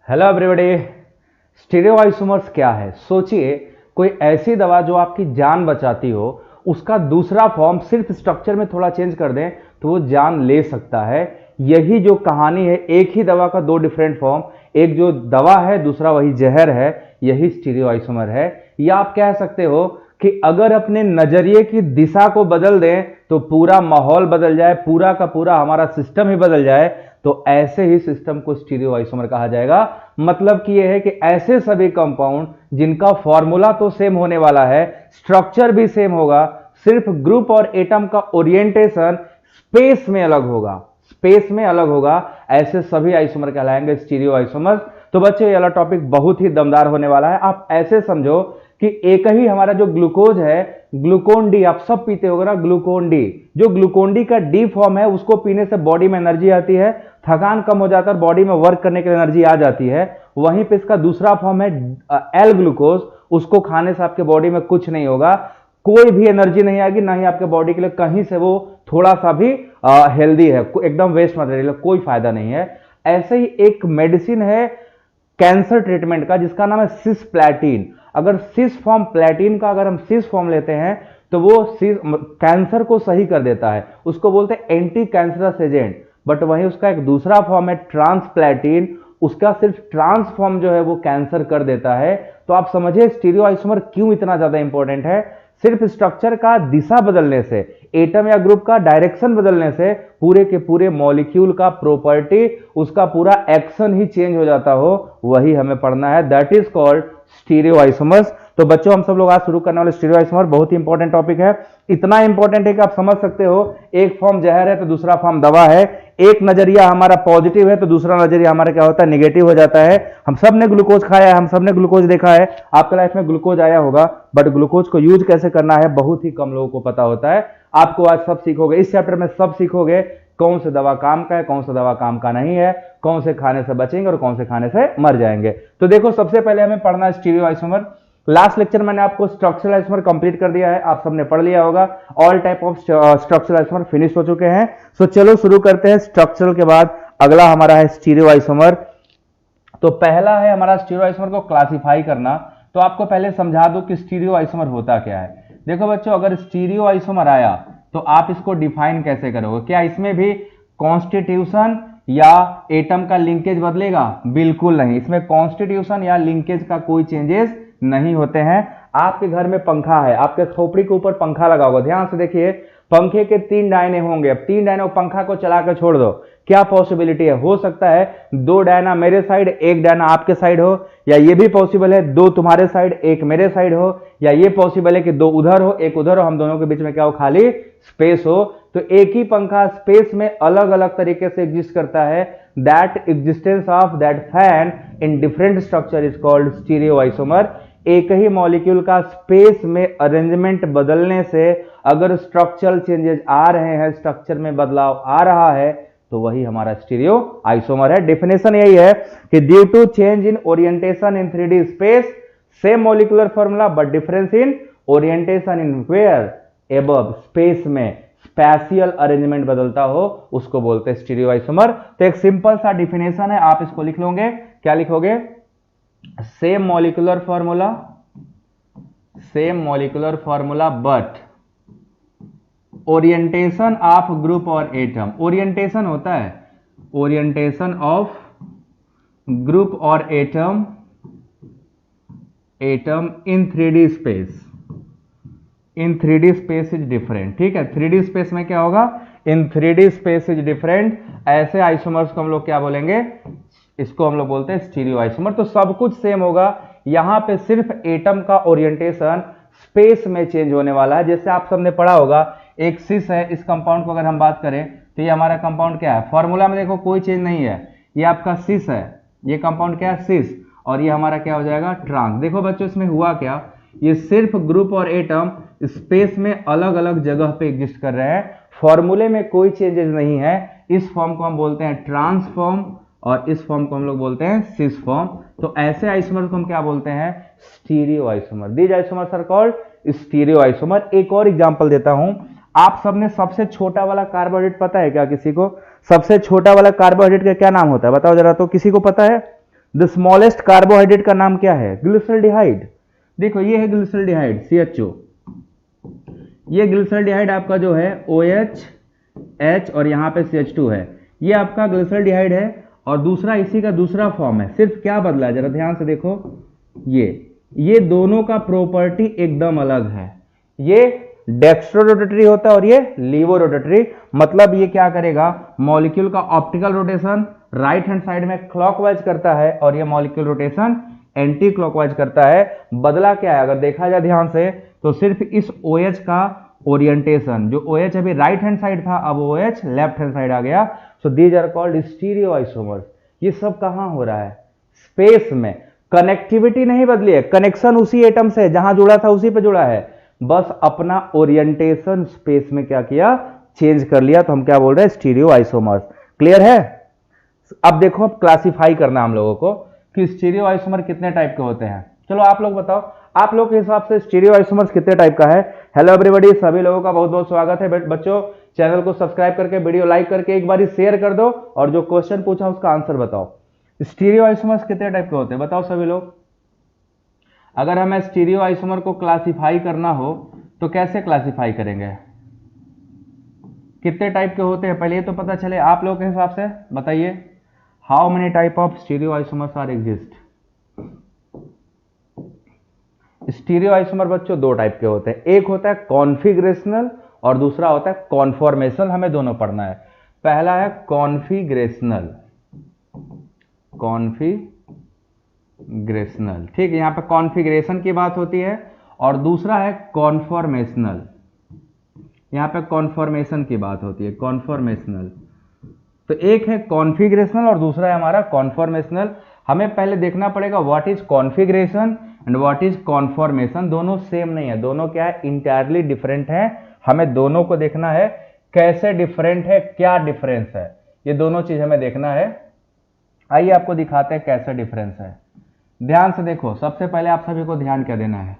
Hello everybody. Stereoisomers क्या है? सोचिए कोई ऐसी दवा जो आपकी जान बचाती हो, उसका दूसरा फॉर्म सिर्फ स्ट्रक्चर में थोड़ा चेंज कर दें तो वो जान ले सकता है। यही जो कहानी है, एक ही दवा का दो डिफरेंट फॉर्म, एक जो दवा है दूसरा वही जहर है, यही स्टीरियोआइसोमर है। या आप कह सकते हो कि अगर अपने नजरिए की दिशा को बदल दें तो पूरा माहौल बदल जाए, पूरा का पूरा हमारा सिस्टम ही बदल जाए, तो ऐसे ही सिस्टम को स्टीरियोआइसोमर कहा जाएगा। मतलब कि यह है कि ऐसे सभी कंपाउंड जिनका फॉर्मूला तो सेम होने वाला है, स्ट्रक्चर भी सेम होगा, सिर्फ ग्रुप और एटम का ओरिएंटेशन स्पेस में अलग होगा, स्पेस में अलग होगा, ऐसे सभी आइसोमर कहलाएंगे स्टीरियोआइसोमर। तो बच्चों ये वाला टॉपिक बहुत ही दमदार होने वाला है। आप ऐसे समझो कि एक ही हमारा जो ग्लूकोज है, ग्लूकोन डी, आप सब पीते होगे ना ग्लूकोन डी, जो ग्लूकोन डी का डी फॉर्म है उसको पीने से बॉडी में एनर्जी आती है, थकान कम हो जाता है और बॉडी में वर्क करने के लिए एनर्जी आ जाती है। वहीं पे इसका दूसरा फॉर्म है एल ग्लूकोज, उसको खाने से आपके बॉडी में कुछ नहीं होगा, कोई भी एनर्जी नहीं आएगी, ना ही आपके बॉडी के लिए कहीं से वो थोड़ा सा भी हेल्दी है, एकदम वेस्ट मटेरियल, कोई फायदा नहीं है। ऐसे ही एक मेडिसिन है कैंसर ट्रीटमेंट का जिसका नाम है सिस्प्लैटिन। अगर सिस फॉर्म प्लेटिन का अगर हम सिस फॉर्म लेते हैं तो वो कैंसर को सही कर देता है, उसको बोलते हैं एंटी कैंसरस एजेंट। बट वहीं उसका एक दूसरा फॉर्म है ट्रांसप्लैटिन, उसका सिर्फ ट्रांस फॉर्म जो है वो कैंसर कर देता है। तो आप समझिए स्टीरियोआइसोमर क्यों इतना ज्यादा इंपॉर्टेंट है। सिर्फ स्ट्रक्चर का दिशा बदलने से, एटम या ग्रुप का डायरेक्शन बदलने से पूरे के पूरे मॉलिक्यूल का प्रॉपर्टी, उसका पूरा एक्शन ही चेंज हो जाता हो, वही हमें पढ़ना है, दैट इज कॉल्ड स्टीरियोआइसोमर्स। तो बच्चों हम सब लोग आज शुरू करने वाले स्टीरियोआइसोमर बहुत ही इंपॉर्टेंट टॉपिक है। इतना इंपॉर्टेंट है कि आप समझ सकते हो एक फॉर्म जहर है तो दूसरा फॉर्म दवा है, एक नजरिया हमारा पॉजिटिव है तो दूसरा नजरिया हमारा क्या होता है, नेगेटिव हो जाता है। हम सब ने ग्लूकोज खाया है, हम सब ने ग्लूकोज देखा है, आपके लाइफ में ग्लूकोज आया होगा, बट ग्लूकोज को यूज कैसे करना है बहुत ही कम लोगों को पता होता है। आपको आज सब सीखोगे, इस चैप्टर में सब सीखोगे, कौन से दवा काम का है, कौन सा दवा काम का नहीं है, कौन से खाने से बचेंगे और कौन से खाने से मर जाएंगे। तो देखो सबसे पहले हमें पढ़ना है स्टीरियोआइसोमर। लास्ट लेक्चर मैंने आपको स्ट्रक्चरल आइसोमर कंप्लीट कर दिया है, आप सबने पढ़ लिया होगा, all type of structural isomer finish हो चुके हैं। सो चलो शुरू करते हैं। स्ट्रक्चरल के बाद अगला हमारा है स्टीरियोआइसोमर। तो पहला है हमारा स्टीरियोआइसोमर को क्लासिफाई करना। तो आपको पहले समझा दूं कि स्टीरियोआइसोमर होता क्या है। देखो बच्चों, अगर स्टीरियोआइसोमर आया तो आप इसको डिफाइन कैसे करोगे? क्या इसमें भी कॉन्स्टिट्यूशन या एटम का लिंकेज बदलेगा? बिल्कुल नहीं, इसमें कॉन्स्टिट्यूशन या लिंकेज का कोई चेंजेस नहीं होते हैं। आपके घर में पंखा है, आपके खोपड़ी के ऊपर पंखा लगा होगा, ध्यान से देखिए, पंखे के 3 डायने होंगे। अब 3 डायने पंखा को चला कर छोड़ दो, क्या पॉसिबिलिटी है? हो सकता है 2 डायना मेरे साइड, 1 डायना आपके साइड हो, या ये भी पॉसिबल है 2 तुम्हारे साइड 1 मेरे साइड हो, या ये पॉसिबल है कि 2 उधर हो 1 उधर हो, हम दोनों के बीच में क्या हो, खाली स्पेस हो। तो एक ही पंखा स्पेस में अलग अलग तरीके से एग्जिस्ट करता है। That existence of that fan in different structure is called stereoisomer. एक ही मॉलिक्यूल का स्पेस में अरेंजमेंट बदलने से अगर स्ट्रक्चरल चेंजेस आ रहे हैं, स्ट्रक्चर में बदलाव आ रहा है, तो वही हमारा स्टीरियोआइसोमर है। डेफिनेशन यही है कि due to change in orientation in 3D space, same molecular formula but difference in orientation in where, above space में स्पेशियल अरेंजमेंट बदलता हो, उसको बोलते हैं स्टीरियोआइसोमर। तो एक सिंपल सा डिफिनेशन है, आप इसको लिख लोगे, क्या लिखोगे? Same molecular formula but orientation of group और एटम। ओरिएंटेशन होता है ओरिएंटेशन ऑफ ग्रुप और atom in 3D space, in 3D space is different. ठीक है, 3D स्पेस में क्या होगा? इन 3D स्पेस इज डिफरेंट। ऐसे आइसोमर्स को हम लोग क्या बोलेंगे? इसको हम लोग बोलते हैं स्टीरियोआइसोमर। तो सब कुछ सेम होगा, यहां पे सिर्फ एटम का ओरिएंटेशन स्पेस में चेंज होने वाला है। जैसे आप सबने पढ़ा होगा, एक सिस है, इस कंपाउंड को अगर हम बात करें तो ये हमारा कंपाउंड क्या है? फॉर्मूला में देखो कोई चेंज नहीं है, ये आपका सिस है, ये कंपाउंड क्या है? सिस, और ये हमारा क्या हो जाएगा? ट्रांस। देखो बच्चों इसमें हुआ क्या, ये सिर्फ ग्रुप और एटम स्पेस में अलग अलग जगह पे एग्जिस्ट कर रहे हैं, फॉर्मूले में कोई चेंजेस नहीं है। इस फॉर्म को हम बोलते हैं ट्रांस फॉर्म और इस फॉर्म को हम लोग बोलते हैं सिस फॉर्म। तो ऐसे आइसोमर को हम क्या बोलते हैं? Stereoisomer. These isomers are called stereoisomer. एक और एग्जांपल देता हूं, आप सबने सबसे छोटा वाला कार्बोहाइड्रेट पता है क्या किसी को? सबसे छोटा वाला कार्बोहाइड्रेट का क्या नाम होता है बताओ जरा, तो किसी को पता है? द स्मॉलेस्ट कार्बोहाइड्रेट का नाम क्या है? ग्लिसरॉल्डिहाइड। देखो ये है ग्लिसरॉल्डिहाइड CHO, ये ग्लिसरॉल्डिहाइड आपका जो है OH H और यहाँ पे CH2 है, ये आपका ग्लिसरॉल्डिहाइड है और दूसरा इसी का दूसरा फॉर्म है। सिर्फ क्या बदला है जरा ध्यान से देखो, ये दोनों का प्रॉपर्टी एकदम अलग है। ये डेक्स्ट्रो रोटेटरी होता है और ये लीवो रोटेटरी। मतलब ये क्या करेगा, मॉलिक्यूल का optical rotation right hand side में क्लॉकवाइज करता है और ये मॉलिक्यूल रोटेशन एंटी क्लॉकवाइज करता है। बदला क्या है अगर देखा जाए ध्यान से तो सिर्फ इस OH का ओरिएंटेशन, जो OH अभी राइट हैंड साइड था अब OH लेफ्ट हैंड साइड आ गया। So these are called stereoisomers. ये सब कहां हो रहा है? स्पेस में। कनेक्टिविटी नहीं बदली है, कनेक्शन उसी एटम से जहां जुड़ा था उसी पे जुड़ा है, बस अपना ओरिएंटेशन स्पेस में क्या किया, चेंज कर लिया। तो हम क्या बोल रहे हैं? Stereo isomers. क्लियर है? अब देखो अब क्लासिफाई करना हम लोगों को कि स्टीरियो आइसोमर कितने टाइप के होते हैं। चलो आप लोग बताओ, आप लोग के हिसाब से स्टीरियो आइसोमर्स कितने टाइप का है? हेलो एवरीबॉडी, सभी लोगों का बहुत बहुत स्वागत है। बच्चों चैनल को सब्सक्राइब करके वीडियो लाइक करके एक बार शेयर कर दो और जो क्वेश्चन पूछा उसका आंसर बताओ। स्टीरियो आइसोमर्स कितने टाइप के होते हैं बताओ सभी लोग। अगर हमें स्टीरियो आइसोमर को क्लासिफाई करना हो तो कैसे क्लासिफाई करेंगे? कितने टाइप के होते हैं पहले ये तो पता चले। आप लोगों के हिसाब से बताइए, how many type of stereoisomers are exist? Stereoisomer बच्चों दो टाइप के होते हैं, एक होता है कॉन्फिगरेशनल और दूसरा होता है कॉन्फॉर्मेशनल। हमें दोनों पढ़ना है। पहला है कॉन्फिगरेशनल, कॉन्फिगरेशनल, ठीक है, यहां पे कॉन्फिगरेशन की बात होती है। और दूसरा है कॉन्फॉर्मेशनल, यहां पे कॉन्फॉर्मेशन की बात होती है, कॉन्फॉर्मेशनल। तो एक है कॉन्फिगरेशनल और दूसरा है हमारा कॉन्फॉर्मेशनल। हमें पहले देखना पड़ेगा what is configuration and what is conformation. दोनों सेम नहीं है, दोनों क्या है, इंटायरली डिफरेंट है। हमें दोनों को देखना है कैसे डिफरेंट है, क्या डिफरेंस है, ये दोनों चीज हमें देखना है। आइए आपको दिखाते हैं कैसे डिफरेंस है। ध्यान से देखो, सबसे पहले आप सभी को ध्यान क्या देना है,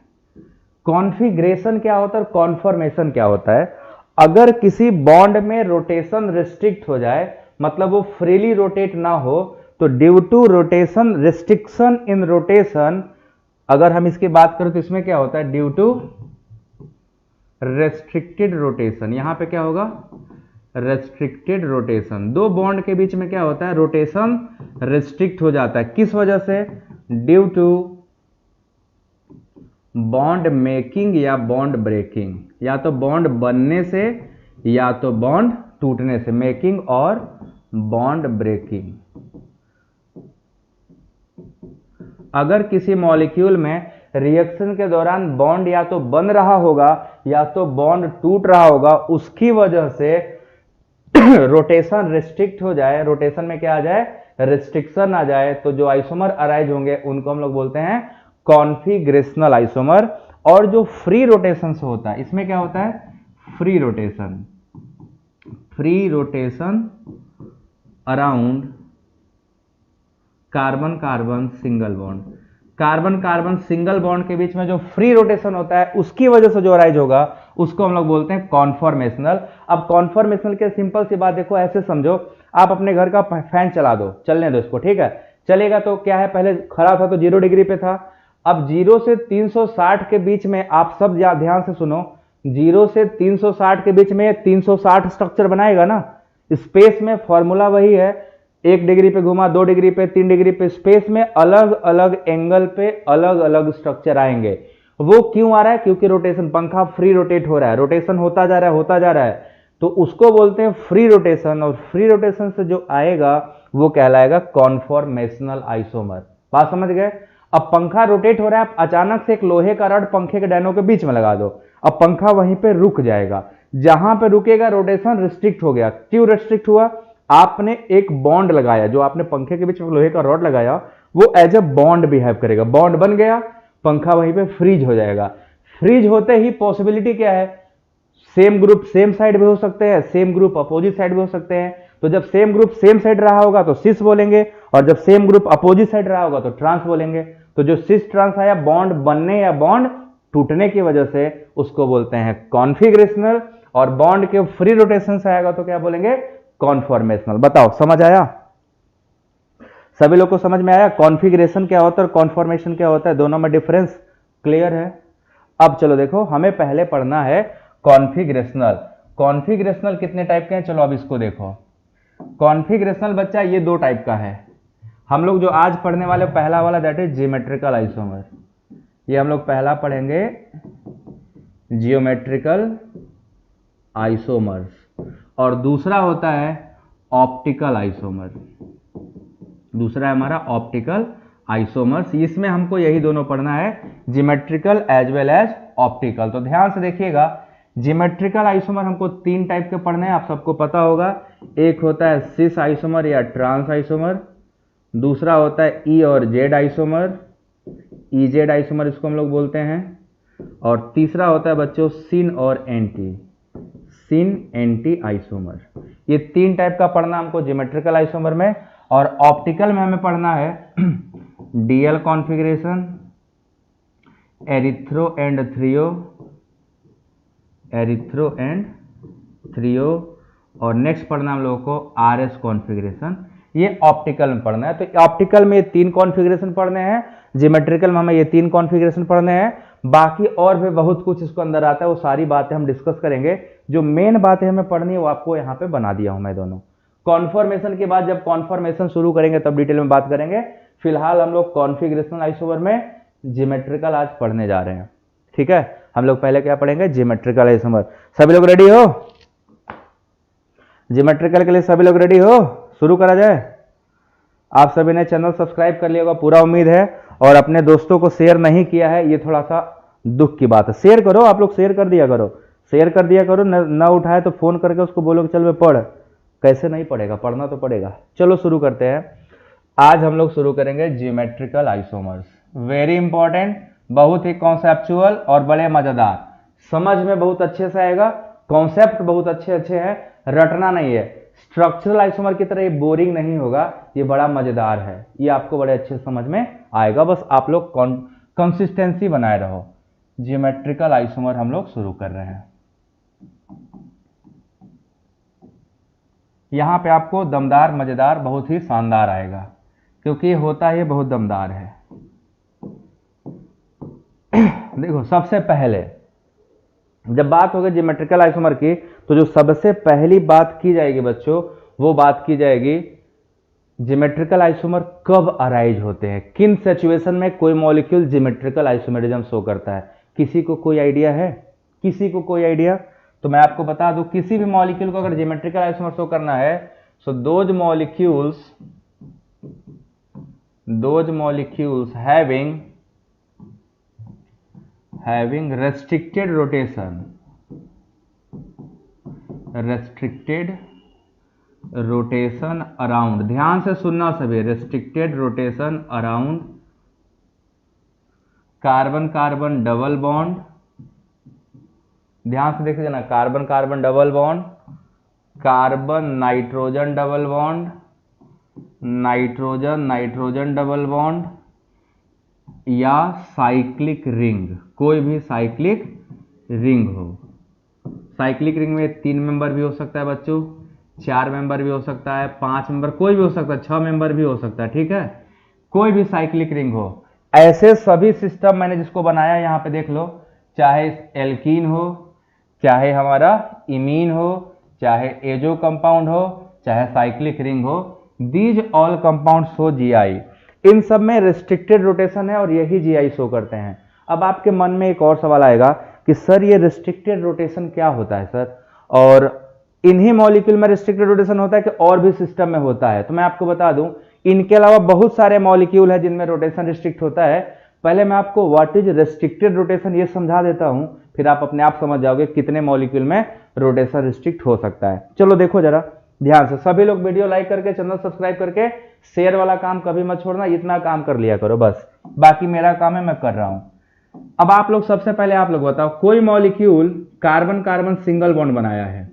कॉन्फिगरेशन क्या होता है और कॉन्फॉर्मेशन क्या होता है। अगर किसी बॉन्ड में रोटेशन रिस्ट्रिक्ट हो जाए, मतलब वो फ्रीली रोटेट ना हो, तो due to rotation restriction in rotation, अगर हम इसकी बात करें तो इसमें क्या होता है, ड्यू टू रेस्ट्रिक्टेड रोटेशन। यहां पे क्या होगा, रेस्ट्रिक्टेड रोटेशन। दो बॉन्ड के बीच में क्या होता है, रोटेशन रिस्ट्रिक्ट हो जाता है। किस वजह से? ड्यू टू बॉन्ड मेकिंग या बॉन्ड ब्रेकिंग, या तो बॉन्ड बनने से या तो बॉन्ड टूटने से, मेकिंग और बॉन्ड ब्रेकिंग। अगर किसी मॉलिक्यूल में रिएक्शन के दौरान बॉन्ड या तो बन रहा होगा या तो बॉन्ड टूट रहा होगा, उसकी वजह से रोटेशन रिस्ट्रिक्ट हो जाए, रोटेशन में क्या आ जाए, रिस्ट्रिक्शन आ जाए, तो जो आइसोमर अराइज होंगे उनको हम लोग बोलते हैं कॉन्फिगरेशनल आइसोमर। और जो फ्री रोटेशन से होता है, इसमें क्या होता है, free rotation, free rotation around carbon carbon single bond. Carbon carbon single bond के बीच में जो फ्री रोटेशन होता है उसकी वजह से जो अराइज होगा उसको हम लोग बोलते हैं कॉन्फॉर्मेशनल। अब कॉन्फॉर्मेशनल के सिंपल सी बात देखो, ऐसे समझो, आप अपने घर का फैन चला दो, चलने दो इसको, ठीक है, चलेगा तो क्या है, पहले खड़ा था तो 0 डिग्री पे था, अब 0 से 360 के बीच में, आप सब ध्यान से सुनो, 0 से 360 के बीच में 360 स्ट्रक्चर बनाएगा ना। स्पेस में फॉर्मूला वही है, 1 डिग्री पे घुमा, 2 डिग्री पे, 3 डिग्री पे, स्पेस में अलग अलग एंगल पे अलग अलग स्ट्रक्चर आएंगे। वो क्यों आ रहा है, क्योंकि रोटेशन, पंखा फ्री रोटेट हो रहा है, रोटेशन होता जा रहा है, होता जा रहा है, तो उसको बोलते हैं फ्री रोटेशन। और फ्री रोटेशन से जो आएगा वो कहलाएगा कॉन्फॉर्मेशनल आइसोमर। बात समझ गए? अब पंखा रोटेट हो रहा है, अचानक से एक लोहे का रड पंखे के डायनों के बीच में लगा दो, अब पंखा वहीं पे रुक जाएगा। जहां पे रुकेगा रोटेशन रिस्ट्रिक्ट हो गया। क्यों रिस्ट्रिक्ट हुआ? आपने एक बॉन्ड लगाया, जो आपने पंखे के बीच में लोहे का रॉड लगाया वो एज ए बॉन्ड बिहेव करेगा, बॉन्ड बन गया, पंखा वहीं पे फ्रीज हो जाएगा। फ्रीज होते ही पॉसिबिलिटी क्या है, सेम ग्रुप सेम साइड भी हो सकते हैं, सेम ग्रुप अपोजिट साइड भी हो सकते हैं। तो जब सेम ग्रुप सेम साइड रहा होगा तो सिस बोलेंगे, और जब सेम ग्रुप अपोजिट साइड रहा होगा तो ट्रांस बोलेंगे। तो जो सिस ट्रांस आया बॉन्ड बनने या बॉन्ड टूटने की वजह से, उसको बोलते हैं कॉन्फिगरेशनल। और बॉन्ड के फ्री रोटेशन से आएगा तो क्या बोलेंगे, कॉन्फॉर्मेशनल। बताओ समझ आया? सभी लोग को समझ में आया कॉन्फ़िगरेशन क्या होता है और कॉन्फॉर्मेशन क्या होता है, दोनों में डिफरेंस क्लियर है। अब चलो देखो, हमें पहले पढ़ना है कॉन्फ़िगरेशनल। कॉन्फ़िगरेशनल कितने टाइप के हैं, चलो अब इसको देखो। कॉन्फ़िगरेशनल बच्चा ये दो टाइप का है। हम लोग जो आज पढ़ने वाले पहला वाला दैट इज जियोमेट्रिकल आइसोमर, ये हम लोग पहला पढ़ेंगे जियोमेट्रिकल आइसोमर्स, और दूसरा होता है ऑप्टिकल आइसोमर। दूसरा है हमारा ऑप्टिकल आइसोमर्स। इसमें हमको यही दोनों पढ़ना है, geometrical as well as optical. तो ध्यान से देखिएगा, जियोमेट्रिकल आइसोमर हमको तीन टाइप के पढ़ने हैं, आप सबको पता होगा। एक होता है सिस आइसोमर या ट्रांस आइसोमर, दूसरा होता है ई और Z isomer, E Z isomer इसको हम लोग बोलते हैं, और तीसरा होता है बच्चों सिन और एंटी, सिन एंटी आइसोमर। ये तीन टाइप का पढ़ना हमको जियोमेट्रिकल आइसोमर में। और ऑप्टिकल में हमें पढ़ना है DL configuration, erythro and threo, erythro and threo, और नेक्स्ट पढ़ना हम लोगों को आरएस कॉन्फ़िगरेशन। ये ऑप्टिकल में पढ़ना है। तो ऑप्टिकल में ये तीन कॉन्फ़िगरेशन पढ़ने हैं, जियोमेट्रिकल में हमें ये तीन कॉन्फ़िगरेशन पढ़ने हैं। बाकी और भी बहुत कुछ इसको अंदर आता है, वो सारी बातें हम डिस्कस करेंगे। जो मेन बातें हमें पढ़नी है वो आपको यहाँ पे बना दिया हूं मैं दोनों। कॉन्फॉर्मेशन के बाद जब कॉन्फॉर्मेशन शुरू करेंगे तब डिटेल में बात करेंगे। फिलहाल हम लोग कॉन्फ़िगरेशनल आइसोमर में जियोमेट्रिकल आज पढ़ने जा रहे हैं, ठीक है। हम लोग पहले क्या पढ़ेंगे, जियोमेट्रिकल आइसोमर। सभी लोग रेडी हो? जियोमेट्रिकल के लिए सभी लोग रेडी हो? शुरू करा जाए। आप सभी ने चैनल सब्सक्राइब कर लिया होगा, पूरा उम्मीद है, और अपने दोस्तों को शेयर नहीं किया है, ये थोड़ा सा दुख की बात है। शेयर करो, आप लोग शेयर कर दिया करो, शेयर कर दिया करो। न उठाए तो फोन करके उसको बोलो कि चल वे पढ़। कैसे नहीं पढ़ेगा, पढ़ना तो पड़ेगा। चलो शुरू करते हैं। आज हम लोग शुरू करेंगे जियोमेट्रिकल आइसोमर्स। वेरी इंपॉर्टेंट, बहुत ही कॉन्सेप्चुअल और बड़े मजेदार, समझ में बहुत अच्छे से आएगा। कॉन्सेप्ट बहुत अच्छे अच्छे हैं, रटना नहीं है। स्ट्रक्चरल आइसोमर की तरह ये बोरिंग नहीं होगा, ये बड़ा मजेदार है, ये आपको बड़े अच्छे समझ में आएगा। बस आप लोग कंसिस्टेंसी बनाए रहो। जियोमेट्रिकल आइसोमर हम लोग शुरू कर रहे हैं। यहां पे आपको दमदार, मजेदार, बहुत ही शानदार आएगा, क्योंकि होता ही बहुत दमदार है। देखो, सबसे पहले जब बात होगी जियोमेट्रिकल आइसोमर की, तो जो सबसे पहली बात की जाएगी बच्चों, वो बात की जाएगी जियोमेट्रिकल आइसोमर कब अराइज होते हैं, किन सिचुएशन में कोई मॉलिक्यूल जियोमेट्रिकल आइसोमरिज्म शो करता है। किसी को कोई आइडिया है? किसी को कोई आइडिया? तो मैं आपको बता दूं, किसी भी मॉलिक्यूल को अगर जियोमेट्रिकल आइसोमर शो करना है, so those molecules having restricted rotation around, ध्यान से सुनना सभी, restricted rotation around carbon carbon double bond. ध्यान से देखिए ना, carbon carbon double bond, carbon nitrogen double bond, nitrogen nitrogen double bond, या साइक्लिक रिंग, कोई भी साइक्लिक रिंग हो। साइक्लिक रिंग में 3 मेंबर भी हो सकता है बच्चों, 4 मेंबर भी हो सकता है, 5 मेंबर, कोई भी हो सकता है, 6 मेंबर भी हो सकता है, ठीक है। कोई भी साइक्लिक रिंग हो। ऐसे सभी सिस्टम मैंने जिसको बनाया यहां पे देख लो, चाहे एल्कीन हो, चाहे हमारा इमीन हो, चाहे एजो कंपाउंड हो, चाहे साइक्लिक रिंग हो, these all compound show GI. इन सब में रिस्ट्रिक्टेड रोटेशन है और यही जीआई शो करते हैं। अब आपके मन में एक और सवाल आएगा कि सर ये रिस्ट्रिक्टेड रोटेशन क्या होता है सर, और इन्हीं मॉलिक्यूल में रिस्ट्रिक्टेड रोटेशन होता है कि और भी सिस्टम में होता है? तो मैं आपको बता दूं, इनके अलावा बहुत सारे मॉलिक्यूल है जिनमें रोटेशन रिस्ट्रिक्ट होता है। पहले मैं आपको व्हाट इज रिस्ट्रिक्टेड रोटेशन ये समझा देता हूं, फिर आप अपने आप समझ जाओगे कितने मॉलिक्यूल में रोटेशन रिस्ट्रिक्ट हो सकता है। चलो देखो जरा ध्यान से, सभी लोग वीडियो लाइक करके, चैनल सब्सक्राइब करके, शेयर वाला काम कभी मत छोड़ना, इतना काम कर लिया करो बस, बाकी मेरा काम है, मैं कर रहा हूं। अब आप लोग सबसे पहले आप लोग बताओ, कोई molecule carbon carbon single bond बनाया है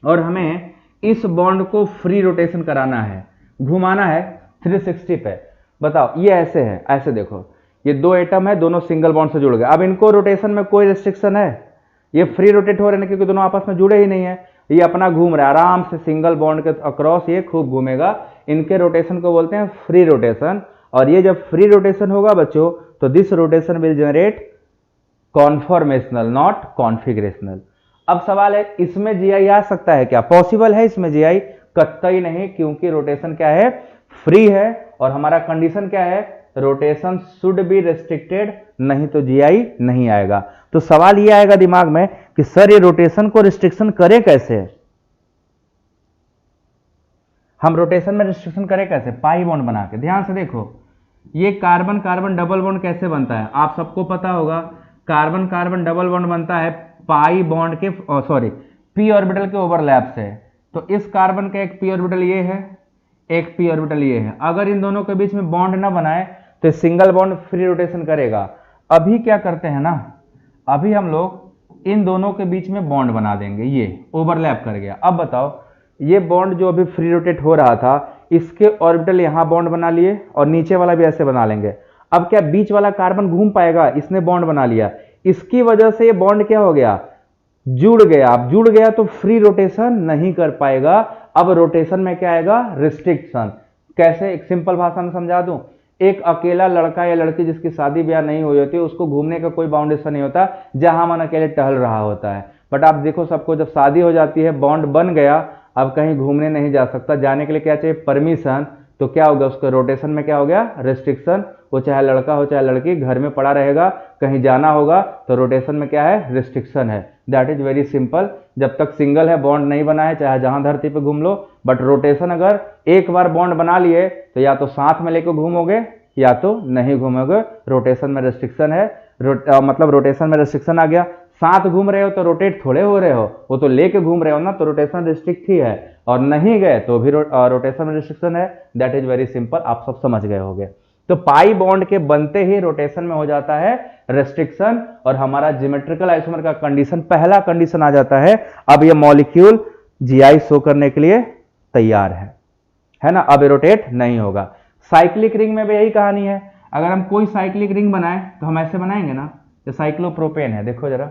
और हमें इस बॉन्ड को फ्री रोटेशन कराना है, घुमाना है 360 पे। बताओ, ये ऐसे है, ऐसे देखो, ये दो एटम है, दोनों सिंगल बॉन्ड से जुड़ गए। अब इनको रोटेशन में कोई रिस्ट्रिक्शन है? ये फ्री रोटेट हो रहे हैं क्योंकि दोनों आपस में जुड़े ही नहीं है। ये अपना घूम रहा है आराम से, सिंगल बॉन्ड के अक्रॉस ये खूब घूमेगा, इनके रोटेशन को बोलते हैं फ्री रोटेशन, और ये जब फ्री रोटेशन होगा बच्चों तो this rotation will generate conformational not configurational. अब सवाल है इसमें जीआई आ सकता है क्या? पॉसिबल है इसमें जीआई? कतई नहीं, क्योंकि रोटेशन क्या है? फ्री है, और हमारा कंडीशन क्या है? रोटेशन शुड बी रेस्ट्रिक्टेड, नहीं तो जीआई नहीं आएगा। तो सवाल ये आएगा दिमाग में कि सर ये रोटेशन को रिस्ट्रिक्शन करें कैसे? हम रोटेशन में रिस्ट्रिक्शन करें कैसे? पाई बॉन्ड बना के। ध्यान से देखो, ये कार्बन कार्बन डबल बॉन्ड कैसे बनता है आप सबको पता होगा। कार्बन कार्बन डबल बॉन्ड बनता है पाई बॉन्ड के पी ऑर्बिटल के ओवरलैप से। तो इस कार्बन का एक पी ऑर्बिटल ये है, एक पी ऑर्बिटल ये है। अगर इन दोनों के बीच में बॉन्ड ना बनाए तो सिंगल बॉन्ड फ्री रोटेशन करेगा। अभी क्या करते हैं ना, अभी हम लोग इन दोनों के बीच में बॉन्ड बना देंगे, ये ओवरलैप कर गया। अब बताओ, ये बॉन्ड जो अभी फ्री रोटेट हो रहा था, इसके ऑर्बिटल यहां बॉन्ड बना लिए और नीचे वाला भी ऐसे बना लेंगे। अब क्या बीच वाला कार्बन घूम पाएगा? इसने बॉन्ड बना लिया, इसकी वजह से ये बॉन्ड क्या हो गया? जुड़ गया। अब जुड़ गया तो फ्री रोटेशन नहीं कर पाएगा। अब रोटेशन में क्या आएगा? रिस्ट्रिक्शन। कैसे? एक सिंपल भाषा में समझा दूं, एक अकेला लड़का या लड़की जिसकी शादी ब्याह नहीं हुई होती, उसको घूमने का कोई बाउंडेशन नहीं होता, जहां मन अकेले टहल रहा होता है। बट आप देखो, सबको जब शादी हो जाती है, बॉन्ड बन गया, अब कहीं घूमने नहीं जा सकता, जाने के लिए क्या चाहिए? परमिशन। तो क्या होगा? उसके रोटेशन में क्या हो गया? रिस्ट्रिक्शन। वो चाहे लड़का हो चाहे लड़की, घर में पड़ा रहेगा, कहीं जाना होगा तो रोटेशन में क्या है? रिस्ट्रिक्शन है। That is very simple. जब तक सिंगल है, बॉन्ड नहीं बना है, चाहे जहां धरती पे घूम लो, बट रोटेशन अगर एक बार बॉन्ड बना लिए तो या तो साथ में लेकर घूमोगे या तो नहीं घूमोगे। रोटेशन में रिस्ट्रिक्शन है, मतलब रोटेशन में रिस्ट्रिक्शन आ गया। साथ घूम रहे हो तो रोटेट थोड़े हो रहे हो, वो तो लेके घूम रहे हो ना, तो रोटेशन रिस्ट्रिक्ट ही है। और नहीं गए तो भी रोटेशन में रिस्ट्रिक्शन है। दैट इज वेरी सिंपल, आप सब समझ गए होंगे। तो पाई बॉन्ड के बनते ही रोटेशन में हो जाता है रेस्ट्रिक्शन, और हमारा ज्योमेट्रिकल आइसोमर का कंडीशन, पहला कंडीशन आ जाता है। अब ये मॉलिक्यूल जीआई शो करने के लिए तैयार है ना? अब रोटेट नहीं होगा। साइक्लिक रिंग में भी यही कहानी है। अगर हम कोई साइक्लिक रिंग बनाए तो हम ऐसे बनाएंगे ना, जो साइक्लोप्रोपेन है, देखो जरा।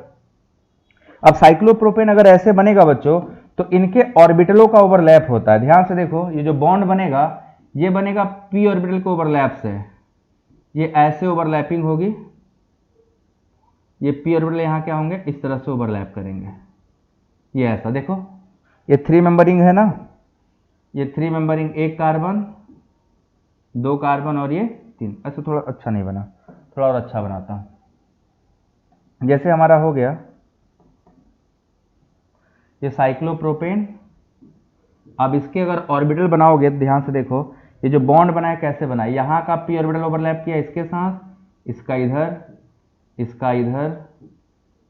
अब साइक्लोप्रोपेन अगर ऐसे बनेगा बच्चों, तो इनके ऑर्बिटलों का ओवरलैप होता है। ध्यान से देखो, ये जो बॉन्ड बनेगा, ये बनेगा पी ऑर्बिटल के ओवरलैप से। ये ऐसे ओवरलैपिंग होगी, ये पी ऑर्बिटल यहां क्या होंगे? इस तरह से ओवरलैप करेंगे। ये ऐसा देखो, ये 3 मेंबरिंग है ना, ये 3 मेंबरिंग, एक कार्बन, 2 कार्बन और ये 3। ऐसे थोड़ा अच्छा नहीं बना, थोड़ा और अच्छा बनाता हूं। जैसे हमारा हो गया ये साइक्लोप्रोपेन। अब इसके अगर ऑर्बिटल बनाओगे, ध्यान से देखो, ये जो बॉन्ड बनाए कैसे बनाए? यहां का पी ऑर्बिटल ओवरलैप किया इसके साथ, इसका इधर, इसका इधर,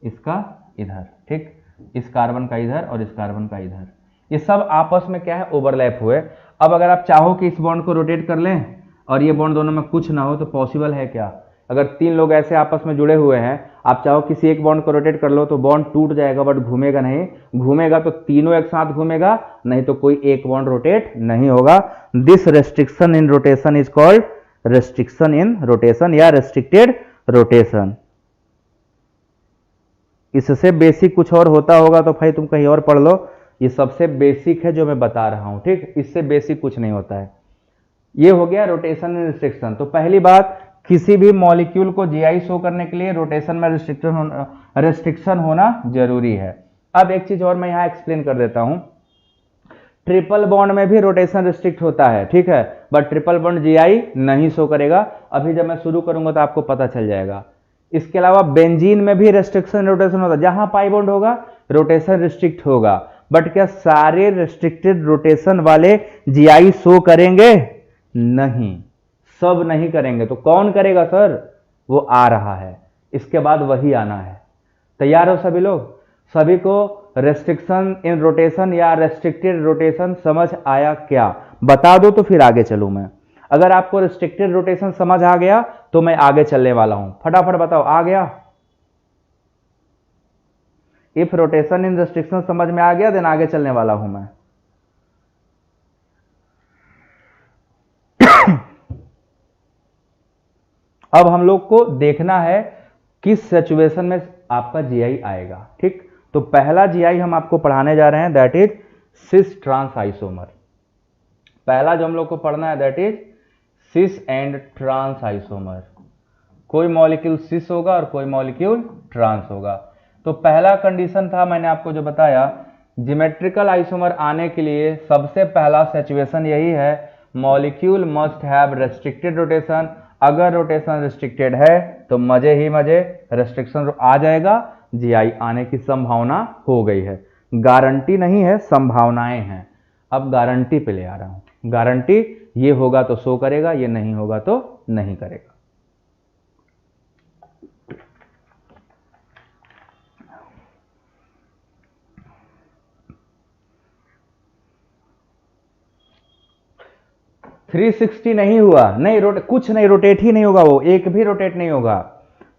इसका इधर, ठीक? इस कार्बन का इधर और इस कार्बन का इधर, ये सब आपस में क्या है? ओवरलैप हुए। अब अगर आप चाहो कि इस बॉन्ड को रोटेट कर लें और ये बॉन्ड दोनों में कुछ ना हो, तो पॉसिबल है क्या? अगर 3 लोग ऐसे आपस में जुड़े हुए हैं, आप चाहो किसी एक बॉन्ड को रोटेट कर लो, तो बॉन्ड टूट जाएगा, बट घूमेगा नहीं। घूमेगा तो तीनों एक साथ घूमेगा, नहीं तो कोई एक बॉन्ड रोटेट नहीं होगा। This restriction in rotation is called restriction in rotation या रेस्ट्रिक्टेड रोटेशन। इससे बेसिक कुछ और होता होगा तो भाई तुम कहीं और पढ़ लो, ये सबसे बेसिक है जो मैं बता रहा हूं, ठीक? इससे बेसिक कुछ नहीं होता है। ये हो गया रोटेशन इन रिस्ट्रिक्शन। तो पहली बात, किसी भी मॉलिक्यूल को जीआई शो करने के लिए रोटेशन में रिस्ट्रिक्शन होना जरूरी है। अब एक चीज और मैं यहां एक्सप्लेन कर देता हूं। ट्रिपल बॉन्ड में भी रोटेशन रिस्ट्रिक्ट होता है, ठीक है, बट ट्रिपल बॉन्ड जीआई नहीं शो करेगा। अभी जब मैं शुरू करूंगा तो आपको पता चल जाएगा। इसके अलावा बेंजीन में भी रेस्ट्रिक्शन रोटेशन होता है, जहां पाई बॉन्ड होगा रोटेशन रिस्ट्रिक्ट होगा। बट क्या सारे रिस्ट्रिक्टेड रोटेशन वाले जीआई शो करेंगे? नहीं, सब नहीं करेंगे। तो कौन करेगा सर? वो आ रहा है, इसके बाद वही आना है। तैयार हो सभी लोग? सभी को रेस्ट्रिक्शन इन रोटेशन या रेस्ट्रिक्टेड रोटेशन समझ आया क्या? बता दो तो फिर आगे चलूं मैं। अगर आपको रेस्ट्रिक्टेड रोटेशन समझ आ गया तो मैं आगे चलने वाला हूं। फटाफट बताओ, आ गया? इफ रोटेशन इन रेस्ट्रिक्शन समझ में आ गया, देन आगे चलने वाला हूं मैं। अब हम लोग को देखना है किस सिचुएशन में आपका जीआई आएगा, ठीक? तो पहला जीआई हम आपको पढ़ाने जा रहे हैं, that is cis trans isomer. पहला जो हम लोग को पढ़ना है that is cis and trans isomer. कोई मॉलिक्यूल सिस होगा और कोई मॉलिक्यूल ट्रांस होगा। तो पहला कंडीशन था मैंने आपको जो बताया, ज्योमेट्रिकल आइसोमर आने के लिए सबसे पहला सिचुएशन यही है, molecule must have restricted rotation. अगर रोटेशन रिस्ट्रिक्टेड है तो मजे ही मजे, रेस्ट्रिक्शन आ जाएगा, जीआई आने की संभावना हो गई है। गारंटी नहीं है, संभावनाएं हैं। अब गारंटी पे ले आ रहा हूं। गारंटी ये होगा तो शो करेगा, ये नहीं होगा तो नहीं करेगा। थ्री 360 नहीं हुआ, नहीं कुछ नहीं, रोटेट ही नहीं होगा, वो एक भी रोटेट नहीं होगा,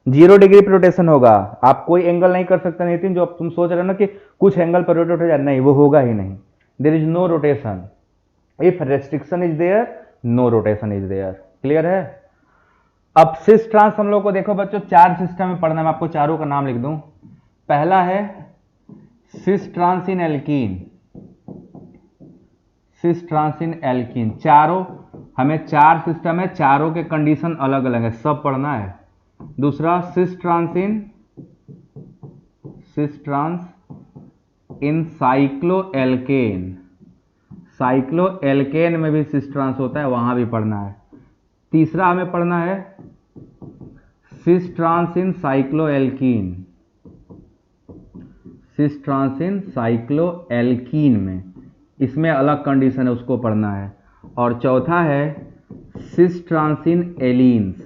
0 डिग्री पर रोटेशन होगा। आप कोई एंगल नहीं कर सकते नितिन, जो तुम सोच रहे हो ना कि कुछ एंगल पर रोटेट हो जाए, नहीं, वो होगा ही नहीं। There is no rotation. If restriction is there, no rotation is there. Clear है? अब सिस ट्रांस हम लोग को देखो बच्चों, 4 सिस्टम में पढ़ना है, मैं आपको चारों का नाम लिख दूं। पहला है सिस ट्रांस इन एल्कीन, सिस ट्रांस इन एल्कीन। चारों, हमें 4 सिस्टम है, चारों के कंडीशन अलग अलग है, सब पढ़ना है। दूसरा सिस ट्रांस इन साइक्लोएल्केन, साइक्लोएल्केन में भी सिस ट्रांस होता है, वहां भी पढ़ना है। तीसरा हमें पढ़ना है सिस ट्रांस इन साइक्लोएल्कीन, सिस ट्रांस इन साइक्लोएल्कीन में, इसमें अलग कंडीशन है, उसको पढ़ना है। और चौथा है सिस ट्रांस इन एलीन्स,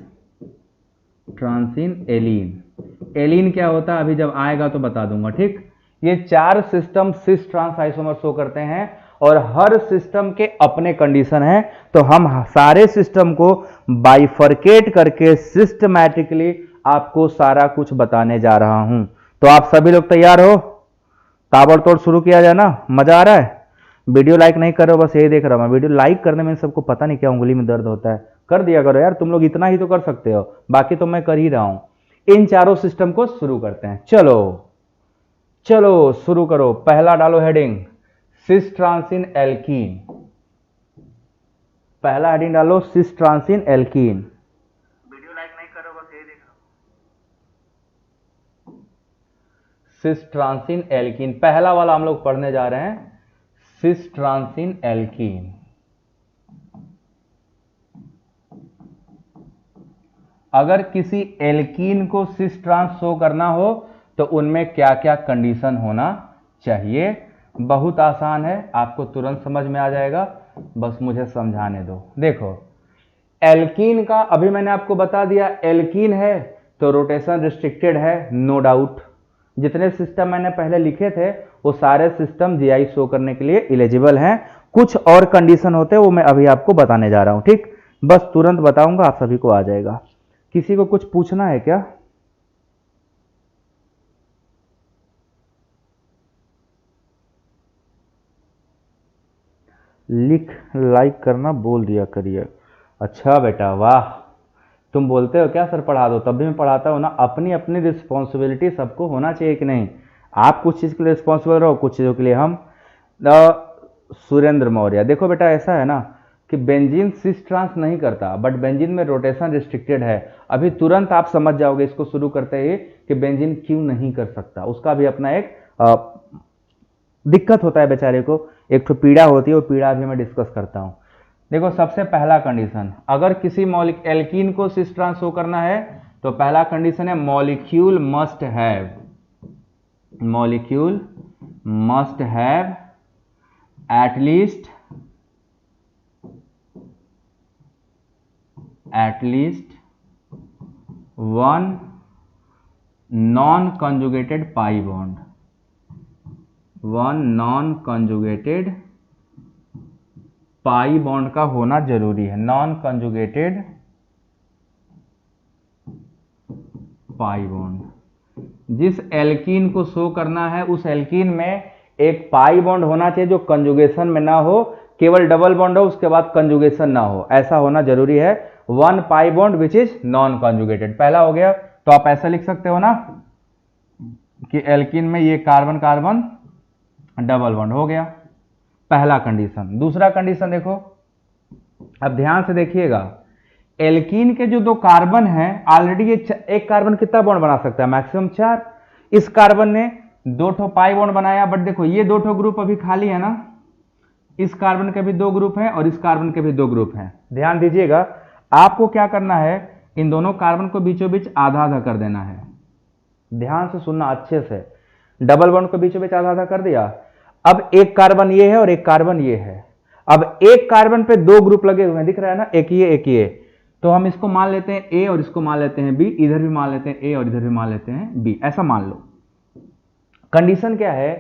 ट्रांस इन एलीन। एलीन क्या होता है अभी जब आएगा तो बता दूंगा, ठीक। ये 4 system cis trans isomer show करते हैं और हर सिस्टम के अपने कंडीशन हैं। तो हम सारे सिस्टम को बाइफरकेट करके सिस्टमैटिकली आपको सारा कुछ बताने जा रहा हूं। तो आप सभी लोग तैयार हो? ताबड़तोड़ शुरू किया जाए ना? मजा आ रहा है? वीडियो लाइक नहीं कर रहे हो, बस यही देख रहा हूं मैं। वीडियो लाइक करने में सबको पता नहीं क्या उंगली में दर्द होता है, कर दिया करो यार, तुम लोग इतना ही तो कर सकते हो, बाकी तो मैं कर ही रहा हूं। इन चारों सिस्टम को शुरू करते हैं। चलो चलो शुरू करो। पहला डालो हेडिंग सिस ट्रांस इन एल्कीन, पहला हेडिंग डालो सिस ट्रांस इन एल्कीन। वीडियो लाइक नहीं कर रहे हो, बस यही देख रहा हूं। सिस ट्रांस इन एल्कीन, पहला वाला हम लोग पढ़ने जा रहे हैं, सिस ट्रांस इन एल्कीन। अगर किसी एल्कीन को सिस ट्रांस शो करना हो तो उनमें क्या क्या कंडीशन होना चाहिए? बहुत आसान है, आपको तुरंत समझ में आ जाएगा, बस मुझे समझाने दो। देखो एल्कीन का अभी मैंने आपको बता दिया, एल्कीन है तो रोटेशन रिस्ट्रिक्टेड है, नो डाउट। जितने सिस्टम मैंने पहले लिखे थे वो सारे सिस्टम जीआई शो करने के लिए एलिजिबल हैं। कुछ और कंडीशन होते हैं वो मैं अभी आपको बताने जा रहा हूं, ठीक। बस तुरंत बताऊंगा, आप सभी को आ जाएगा। किसी को कुछ पूछना है क्या? लिख लाइक करना बोल दिया करिए। अच्छा बेटा, वाह, तुम बोलते हो क्या सर पढ़ा दो, तब भी मैं पढ़ाता हूं ना। अपनी अपनी रिस्पॉन्सिबिलिटी सबको होना चाहिए कि नहीं? आप कुछ चीज़ के लिए रिस्पॉन्सिबल रहो, कुछ चीज़ों के लिए हम। सुरेंद्र मौर्य, देखो बेटा ऐसा है ना कि बेंजीन सिस ट्रांस नहीं करता, बट बेंजीन में रोटेशन रिस्ट्रिक्टेड है। अभी तुरंत आप समझ जाओगे इसको शुरू करते ही कि बेंजीन क्यों नहीं कर सकता। उसका भी अपना एक दिक्कत होता है बेचारे को, एक तो पीड़ा होती है, वो पीड़ा भी मैं डिस्कस करता हूं। देखो सबसे पहला कंडीशन, अगर किसी एल्कीन को सिस ट्रांस शो करना है तो पहला कंडीशन है molecule must have, molecule must have at least one non-conjugated pi bond, one non-conjugated pi bond का होना जरूरी है। non-conjugated pi bond, जिस एल्कीन को शो करना है उस एल्कीन में एक पाई बॉन्ड होना चाहिए जो कंजुगेशन में ना हो, केवल डबल बॉन्ड हो उसके बाद कंजुगेशन ना हो, ऐसा होना जरूरी है। One pi bond which is non conjugated, पहला हो गया। तो आप ऐसा लिख सकते हो ना कि एल्कीन में ये कार्बन कार्बन डबल बॉन्ड हो गया, पहला कंडीशन। दूसरा कंडीशन देखो, अब ध्यान से देखिएगा, एल्कीन के जो दो कार्बन हैं ऑलरेडी ये एक कार्बन कितना बॉन्ड बना सकता है, मैक्सिमम 4। इस कार्बन ने 2 ठो पाई बॉन्ड बनाया, बट देखो ये 2 ठो ग्रुप अभी खाली है ना, इस कार्बन के भी 2 ग्रुप हैं और इस कार्बन के भी 2 ग्रुप हैं। ध्यान दीजिएगा, आपको क्या करना है, इन दोनों कार्बन को बीचों बीच आधा आधा कर देना है। ध्यान से सुनना अच्छे से, डबल बॉन्ड को बीचों बीच आधा आधा कर दिया। अब एक कार्बन ये है और एक कार्बन ये है। अब एक कार्बन पे 2 ग्रुप लगे हुए हैं, दिख रहा है ना, एक ये एक ये, तो हम इसको मान लेते हैं ए और इसको मान लेते हैं बी, इधर भी मान लेते हैं ए और इधर भी मान लेते हैं बी, ऐसा मान लो। कंडीशन क्या है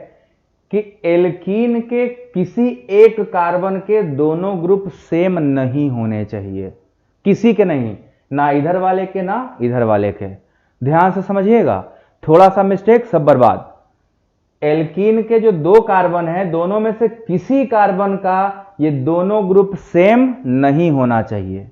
कि एल्कीन के किसी एक कार्बन के दोनों ग्रुप सेम नहीं होने चाहिए, किसी के नहीं, ना इधर वाले के ना इधर वाले के। ध्यान से समझिएगा, थोड़ा सा मिस्टेक सब बर्बाद। एल्कीन के जो 2 कार्बन हैं दोनों में से किसी कार्बन का ये दोनों ग्रुप सेम नहीं होना चाहिए,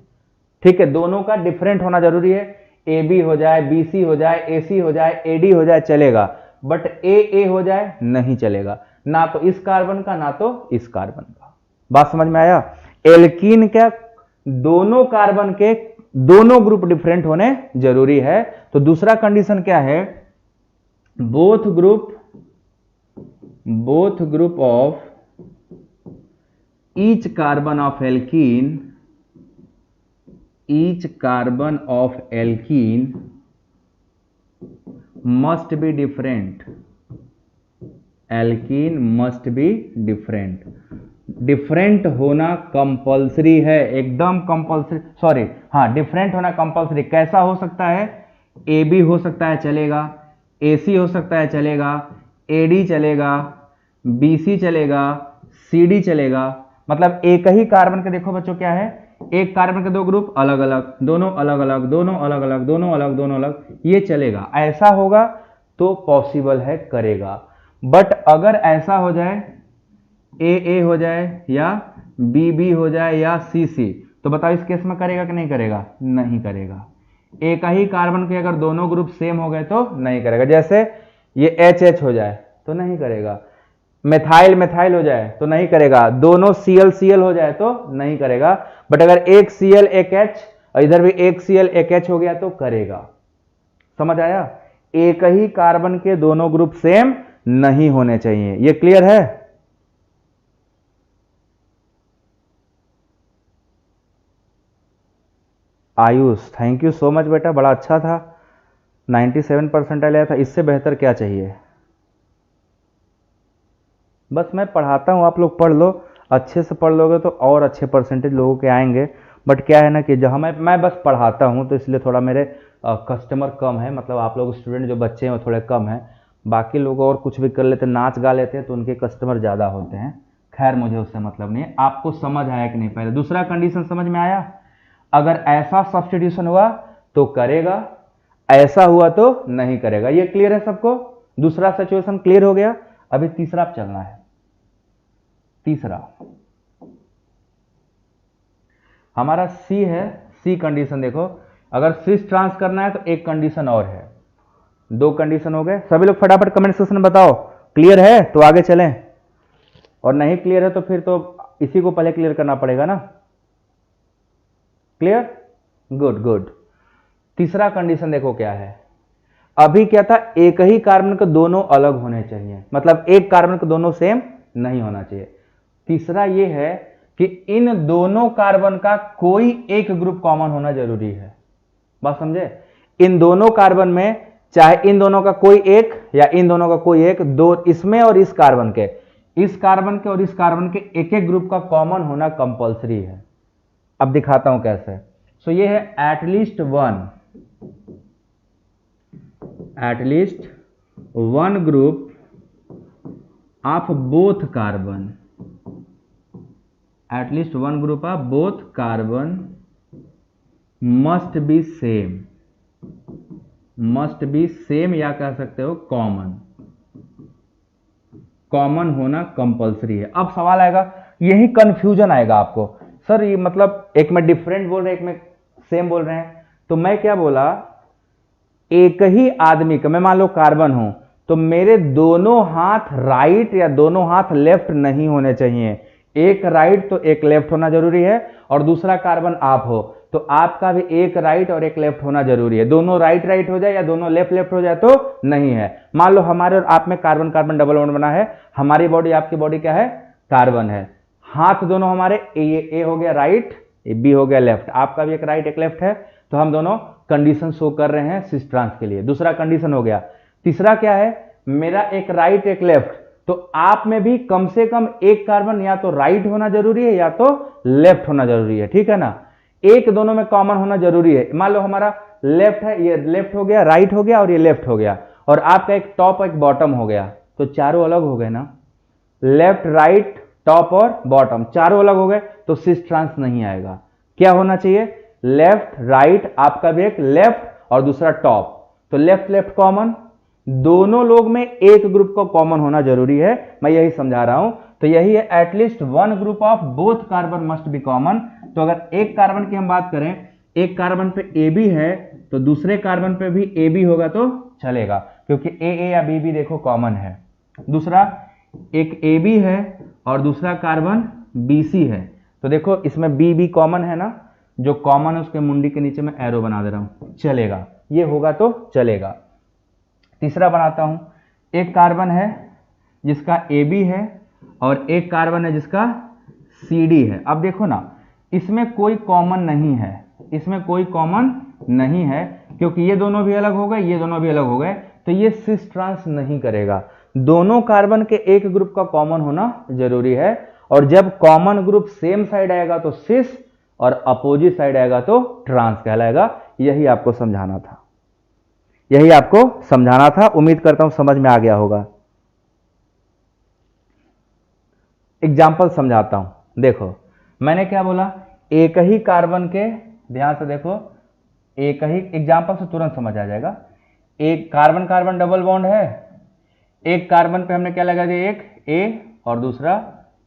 ठीक है, दोनों का डिफरेंट होना जरूरी है। ए बी हो जाए, बी सी हो जाए, ए सी हो जाए, ए डी हो जाए चलेगा, बट ए हो जाए नहीं चलेगा, ना तो इस कार्बन का ना तो इस कार्बन का। बात समझ में आया? एल्कीन के दोनों कार्बन के दोनों ग्रुप डिफरेंट होने जरूरी है। तो दूसरा कंडीशन क्या है, both group of each carbon of alkene must be different, alkene must be different. Different होना कंपलसरी है, एकदम कंपलसरी, सॉरी हाँ, डिफरेंट होना कंपलसरी। कैसा हो सकता है, ए बी हो सकता है चलेगा, ए सी हो सकता है चलेगा, ए डी चलेगा, बी सी चलेगा, सी डी चलेगा। मतलब एक ही कार्बन के देखो बच्चों क्या है, एक कार्बन के 2 ग्रुप अलग अलग, दोनों अलग अलग, दोनों अलग अलग, दोनों अलग, दोनों अलग, ये चलेगा। ऐसा होगा तो पॉसिबल है, करेगा। बट अगर ऐसा हो जाए, ए हो जाए या बी हो जाए या सी, तो बताओ इस केस में करेगा कि नहीं करेगा? नहीं करेगा। एक ही कार्बन के अगर दोनों ग्रुप सेम हो गए तो नहीं करेगा। जैसे ये एच हो जाए तो नहीं करेगा, मेथाइल हो जाए तो नहीं करेगा, दोनों Cl हो जाए तो नहीं करेगा। बट अगर एक Cl एक H और इधर भी एक Cl एक H हो गया तो करेगा। समझ आया? एक ही कार्बन के दोनों ग्रुप सेम नहीं होने चाहिए। ये क्लियर है? Ayush, thank you so much बेटा, बड़ा अच्छा था, 97% आया था। इससे बेहतर क्या चाहिए? बस मैं पढ़ाता हूँ, आप लोग पढ़ लो, अच्छे से पढ़ लोगे तो और अच्छे परसेंटेज लोगों के आएंगे। बट क्या है ना कि जहाँ मैं बस पढ़ाता हूँ तो इसलिए थोड़ा मेरे कस्टमर कम है, मतलब आप लोग स्टूडेंट जो बच्चे हैं वो थोड़े कम हैं। बाकी लोग और कुछ भी कर लेते हैं, नाच गा लेते हैं, तो उनके कस्टमर ज़्यादा होते हैं। खैर मुझे उससे मतलब नहीं है। आपको समझ आया कि नहीं? पहले दूसरा कंडीशन समझ में आया? अगर ऐसा सब्स्टिट्यूशन हुआ तो करेगा, ऐसा हुआ तो नहीं करेगा। ये क्लियर है सबको? दूसरा सिचुएशन क्लियर हो गया। अभी तीसरा चलना है। तीसरा हमारा सी है, सी कंडीशन देखो, अगर सिस ट्रांस करना है तो एक कंडीशन और है। 2 कंडीशन हो गए। सभी लोग फटाफट कमेंट सेक्शन में बताओ, क्लियर है तो आगे चलें, और नहीं क्लियर है तो फिर तो इसी को पहले क्लियर करना पड़ेगा ना। क्लियर? गुड। तीसरा कंडीशन देखो क्या है। अभी क्या था, एक ही कार्बन के दोनों अलग होने चाहिए, मतलब एक कार्बन के दोनों सेम नहीं होना चाहिए। तीसरा ये है कि इन दोनों कार्बन का कोई एक ग्रुप कॉमन होना जरूरी है। बात समझे? इन दोनों कार्बन में चाहे इन दोनों का कोई एक या इन दोनों का कोई एक, दो इसमें और इस कार्बन के, इस कार्बन के और इस कार्बन के एक एक ग्रुप का कॉमन होना कंपलसरी है। अब दिखाता हूं कैसे। सो ये है at least one group of both carbon, at least one group of both carbon must be same या कह सकते हो कॉमन होना कंपलसरी है। अब सवाल आएगा, यही कंफ्यूजन आएगा आपको, सर ये मतलब एक में डिफरेंट बोल रहे हैं, एक में सेम बोल रहे हैं। तो मैं क्या बोला, एक ही आदमी का, मैं मान लो कार्बन हूं, तो मेरे दोनों हाथ राइट या दोनों हाथ लेफ्ट नहीं होने चाहिए। एक राइट तो एक लेफ्ट होना जरूरी है, और दूसरा कार्बन आप हो तो आपका भी एक राइट और एक लेफ्ट होना जरूरी है। दोनों राइट राइट हो जाए या दोनों लेफ्ट लेफ्ट हो जाए तो नहीं है। मान लो हमारे और आप में कार्बन कार्बन डबल बॉन्ड बना है, हमारी बॉडी आपकी बॉडी क्या है, कार्बन है। हाथ दोनों हमारे ए हो गया राइट, बी हो गया लेफ्ट, आपका भी एक राइट एक लेफ्ट है, तो हम दोनों कंडीशन शो कर रहे हैं सिस ट्रांस के लिए। दूसरा कंडीशन हो गया। तीसरा क्या है, मेरा एक राइट एक लेफ्ट, तो आप में भी कम से कम एक कार्बन या तो राइट होना जरूरी है या तो लेफ्ट होना जरूरी है, ठीक है ना। एक दोनों में कॉमन होना जरूरी है। मान लो हमारा लेफ्ट है, ये लेफ्ट हो गया, राइट हो गया और ये लेफ्ट हो गया, और आपका एक टॉप एक बॉटम हो गया, तो चारों अलग हो गए ना। लेफ्ट राइट टॉप और बॉटम चारों अलग हो गए तो सिस ट्रांस नहीं आएगा। क्या होना चाहिए, लेफ्ट राइट, आपका भी एक लेफ्ट और दूसरा टॉप, तो लेफ्ट लेफ्ट कॉमन, दोनों लोग में एक ग्रुप को कॉमन होना जरूरी है। मैं यही समझा रहा हूं, तो यही है at least one group of both carbon must be common. तो अगर एक कार्बन की हम बात करें, एक कार्बन पे ए बी है तो दूसरे कार्बन पे भी ए बी होगा तो चलेगा, क्योंकि ए या बी देखो कॉमन है। दूसरा एक ए बी है और दूसरा कार्बन बी सी है, तो देखो इसमें बी कॉमन है ना, जो कॉमन है उसके मुंडी के नीचे मैं एरो बना दे रहा हूं, चलेगा, ये होगा तो चलेगा। तीसरा बनाता हूं, एक कार्बन है जिसका ए बी है और एक कार्बन है जिसका सी डी है। अब देखो ना, इसमें कोई कॉमन नहीं है, इसमें कोई कॉमन नहीं है, क्योंकि ये दोनों भी अलग हो गए, ये दोनों भी अलग हो गए, तो ये सिस ट्रांस नहीं करेगा। दोनों कार्बन के एक ग्रुप का कॉमन होना जरूरी है, और जब कॉमन ग्रुप सेम साइड आएगा तो सिस और अपोजिट साइड आएगा तो ट्रांस कहलाएगा। यही आपको समझाना था, यही आपको समझाना था। उम्मीद करता हूं समझ में आ गया होगा। एग्जाम्पल समझाता हूं। देखो मैंने क्या बोला, एक ही कार्बन के, ध्यान से देखो, एक ही, एग्जाम्पल से तुरंत समझ आ जाएगा। एक कार्बन कार्बन डबल बॉन्ड है, एक कार्बन पे हमने क्या लगा दिया, एक ए और दूसरा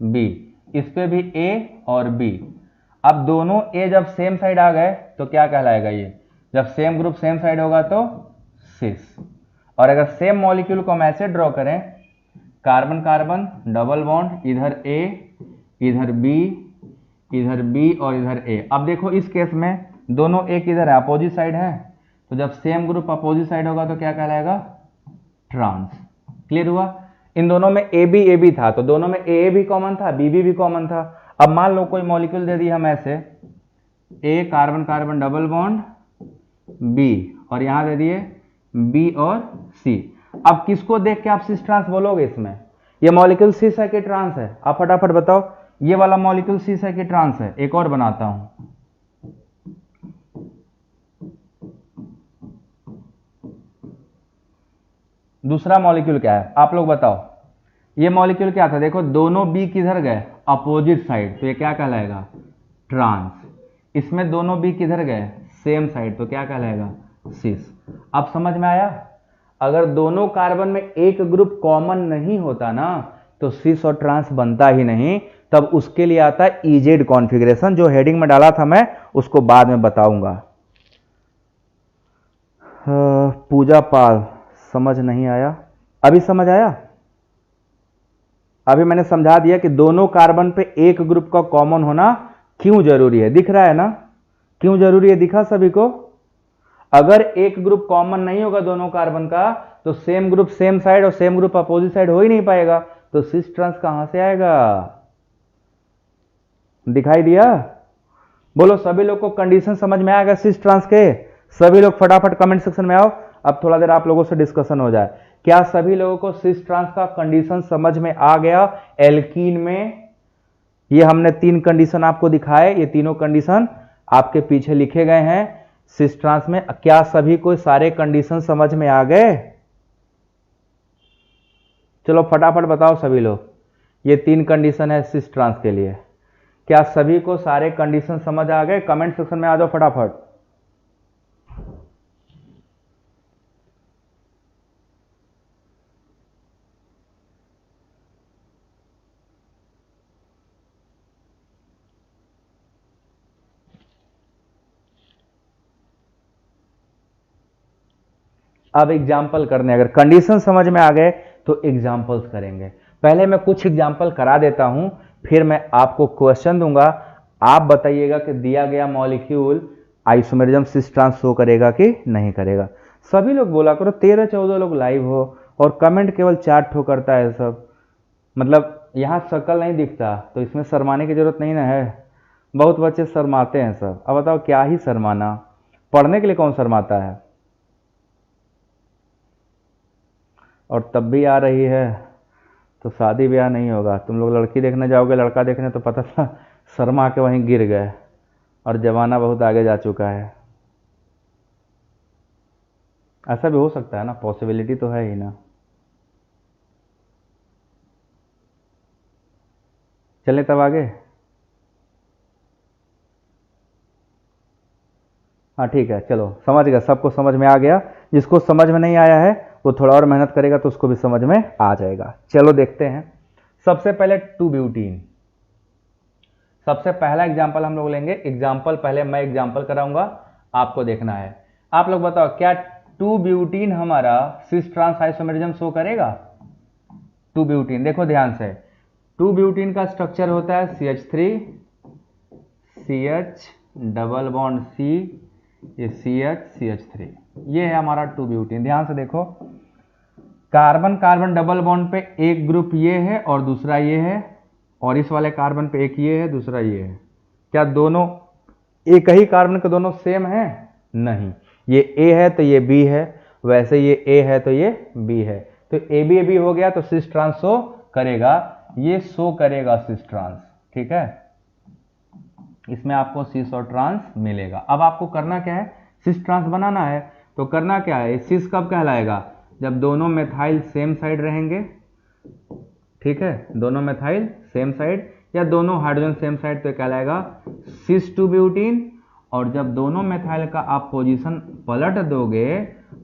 बी, इस पे भी ए और बी। अब दोनों ए जब सेम साइड आ गए तो क्या कहलाएगा, ये जब सेम ग्रुप सेम साइड होगा तो सिस। और अगर सेम मॉलिक्यूल को हम ऐसे ड्रॉ करें, कार्बन कार्बन डबल बॉन्ड, इधर ए इधर बी इधर बी और इधर ए। अब देखो इस केस में दोनों एक इधर है, अपोजिट साइड है, तो जब सेम ग्रुप अपोजिट साइड होगा तो क्या कहलाएगा, ट्रांस। क्लियर हुआ। इन दोनों में ए बी था, तो दोनों में ए भी कॉमन था, बी भी कॉमन था। अब मान लो कोई मॉलिक्यूल दे दी हम ऐसे, A carbon carbon double bond B, और यहां दे दिए बी और सी। अब किसको देख के आप सिस ट्रांस बोलोगे, इसमें ये मॉलिक्यूल सिस है कि ट्रांस है, आप फटाफट बताओ। ये वाला मॉलिक्यूल सिस है कि ट्रांस है। एक और बनाता हूं, दूसरा मॉलिक्यूल क्या है आप लोग बताओ। ये मॉलिक्यूल क्या था, देखो दोनों बी किधर गए, अपोजिट साइड, तो ये क्या कहलाएगा, ट्रांस। इसमें दोनों बी किधर गए, सेम साइड, तो क्या कहलाएगा, सिस। अब समझ में आया। अगर दोनों कार्बन में एक ग्रुप कॉमन नहीं होता ना तो सिस और ट्रांस बनता ही नहीं। तब उसके लिए आता है इजेड कॉन्फ़िगरेशन, जो हेडिंग में डाला था मैं उसको बाद में बताऊंगा। पूजा पाल, समझ नहीं आया, अभी समझ आया। अभी मैंने समझा दिया कि दोनों कार्बन पे एक ग्रुप का कॉमन होना क्यों जरूरी है, दिख रहा है ना, क्यों जरूरी है, दिखा सभी को। अगर एक ग्रुप कॉमन नहीं होगा दोनों कार्बन का तो सेम ग्रुप सेम साइड और सेम ग्रुप अपोजिट साइड हो ही नहीं पाएगा, तो सिस ट्रांस कहां से आएगा। दिखाई दिया। बोलो सभी लोग को कंडीशन समझ में आएगा सिस ट्रांस के। सभी लोग फटाफट कमेंट सेक्शन में आओ, अब थोड़ा देर आप लोगों से डिस्कशन हो जाए। क्या सभी लोगों को सिस ट्रांस का कंडीशन समझ में आ गया। एल्कीन में ये हमने 3 कंडीशन आपको दिखाए, ये तीनों कंडीशन आपके पीछे लिखे गए हैं। सिस ट्रांस में क्या सभी को सारे कंडीशन समझ में आ गए। चलो फटाफट बताओ सभी लोग, ये 3 कंडीशन है सिस ट्रांस के लिए। क्या सभी को सारे कंडीशन समझ आ गए, कमेंट सेक्शन में आ जाओ फटाफट। अब एग्जाम्पल करने, अगर कंडीशन समझ में आ गए तो एग्जाम्पल्स करेंगे। पहले मैं कुछ एग्जाम्पल करा देता हूं फिर मैं आपको क्वेश्चन दूंगा, आप बताइएगा कि दिया गया molecule isomerism cis trans show करेगा कि नहीं करेगा। सभी लोग बोला करो, 13-14 लोग लाइव हो और कमेंट केवल 4 ठो करता है सब, मतलब यहाँ शक्ल नहीं दिखता, तो इसमें शर्माने की जरूरत नहीं ना है। बहुत बच्चे शर्माते हैं सब। अब बताओ क्या ही शर्माना, पढ़ने के लिए कौन शर्माता है। और तब भी आ रही है तो शादी ब्याह नहीं होगा। तुम लोग लड़की देखने जाओगे, लड़का देखने, तो पता था शर्मा के वहीं गिर गए, और जमाना बहुत आगे जा चुका है। ऐसा भी हो सकता है ना, पॉसिबिलिटी तो है ही ना। चलें तब आगे। हाँ ठीक है, चलो समझ गया, सबको समझ में आ गया। जिसको समझ में नहीं आया है वो थोड़ा और मेहनत करेगा तो उसको भी समझ में आ जाएगा। चलो देखते हैं। सबसे पहले 2-ब्यूटीन, सबसे पहला एग्जाम्पल हम लोग लेंगे। एग्जाम्पल पहले मैं एग्जाम्पल कराऊंगा, आपको देखना है। आप लोग बताओ क्या 2-ब्यूटीन हमारा सिस ट्रांस आइसोमेरिज्म शो करेगा? 2-ब्यूटीन देखो ध्यान से, 2-ब्यूटीन का स्ट्रक्चर होता है CH3 CH double bond C, ये CH CH3, ये है हमारा 2-ब्यूटीन। ध्यान से देखो, कार्बन कार्बन डबल बॉन्ड पे एक ग्रुप ये है और दूसरा ये है, और इस वाले कार्बन पे एक ये है दूसरा ये है। क्या दोनों एक ही कार्बन के दोनों सेम है? नहीं, ये A है तो ये B है, वैसे ये A है तो ये B है, तो AB हो गया, तो सिस ट्रांस शो करेगा, ये शो करेगा सिस ट्रांस। ठीक है, इसमें आपको सिस और ट्रांस मिलेगा। अब आपको करना क्या है, सिस ट्रांस बनाना है। तो करना क्या है, सिस कब कहलाएगा? जब दोनों मेथाइल सेम साइड रहेंगे। ठीक है, दोनों मेथाइल सेम साइड या दोनों हाइड्रोजन सेम साइड, तो कहलाएगा सिस 2-ब्यूटीन। और जब दोनों मेथाइल का आप पोजीशन पलट दोगे,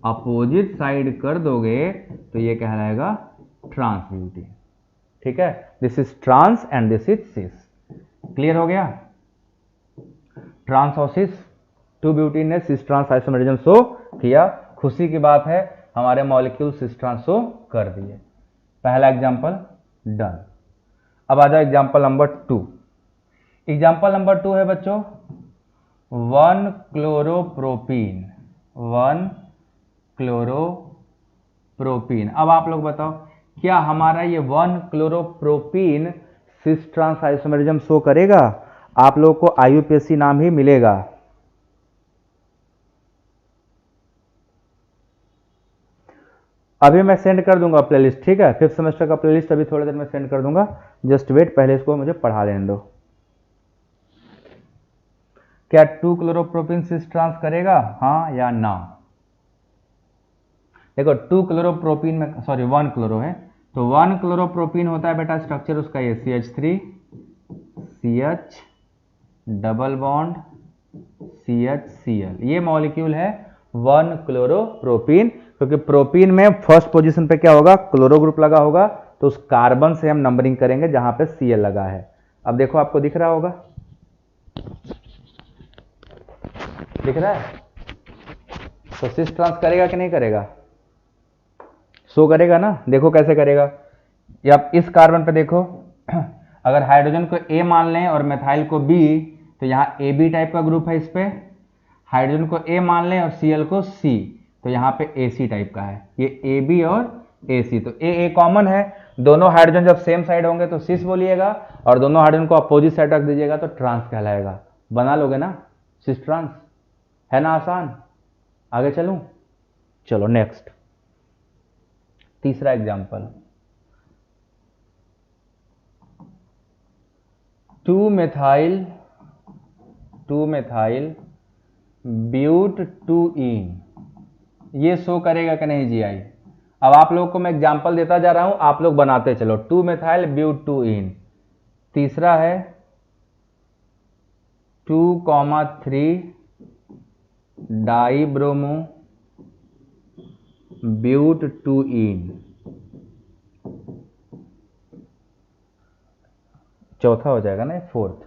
अपोजिट साइड कर दोगे, तो ये कहलाएगा ट्रांस ब्यूटीन। ठीक है, this is trans and this is cis. Clear हो गया? ट्रांस और सिस, 2-ब्यूटीन ने सिस ट्रांस आइसोमेरिज्म शो किया। खुशी की बात है, हमारे मॉलिक्यूल सिस ट्रांस शो कर दिए। पहला एग्जांपल डन। अब आ जाओ एग्जांपल नंबर 2। एग्जांपल नंबर 2 है बच्चों 1-क्लोरोप्रोपीन। 1-क्लोरोप्रोपीन। अब आप लोग बताओ क्या हमारा ये 1-क्लोरोप्रोपीन सिस ट्रांस आइसोमेरिज्म शो करेगा? आप लोग को IUPAC नाम ही मिलेगा। अभी मैं सेंड कर दूंगा प्लेलिस्ट। ठीक है, 5th सेमेस्टर का प्लेलिस्ट अभी थोड़ी देर में सेंड कर दूंगा, जस्ट वेट, पहले इसको मुझे पढ़ा लेने दो। क्या 2-क्लोरोप्रोपीन सिस ट्रांस करेगा, हाँ या ना? देखो 2-क्लोरोप्रोपीन में, सॉरी 1-क्लोरो है, तो 1-क्लोरोप्रोपीन होता है बेटा स्ट्रक्चर उसका ये CH3 CH double bond CHCl, ये मॉलिक्यूल है 1-क्लोरोप्रोपीन। क्योंकि प्रोपीन में फर्स्ट पोजीशन पे क्या होगा, क्लोरो ग्रुप लगा होगा, तो उस कार्बन से हम नंबरिंग करेंगे जहां पे Cl लगा है। अब देखो आपको दिख रहा होगा, दिख रहा है? तो सिस ट्रांस करेगा कि नहीं करेगा? शो करेगा ना। देखो कैसे करेगा, या आप इस कार्बन पे देखो, अगर हाइड्रोजन को A मान लें और मेथाइल को B, तो यहाँ AB टाइप का ग्रुप है इस पे। हाइड्रोजन को A मान लें और Cl को C, तो यहाँ पे AC टाइप का है। ये AB और AC, तो A कॉमन है। दोनों हाइड्रोजन जब सेम साइड होंगे तो सिस बोलिएगा, और दोनों हाइड्रोजन को अपोजिट साइड रख दीजिएगा तो ट्रांस कहलाएगा। बना लोगे ना सिस ट्रांस, है ना आसान? आगे चलूं? चलो नेक्स्ट, तीसरा एग्जांपल 2-मेथाइल ब्यूट-2-ईन, ये शो करेगा कि नहीं GI? अब आप लोगों को मैं एग्जांपल देता जा रहा हूं, आप लोग बनाते चलो। 2-मेथाइल ब्यूट-2-ईन। तीसरा है 2,3 डाइब्रोमो ब्यूट-2-ईन। चौथा हो जाएगा ना, 4th।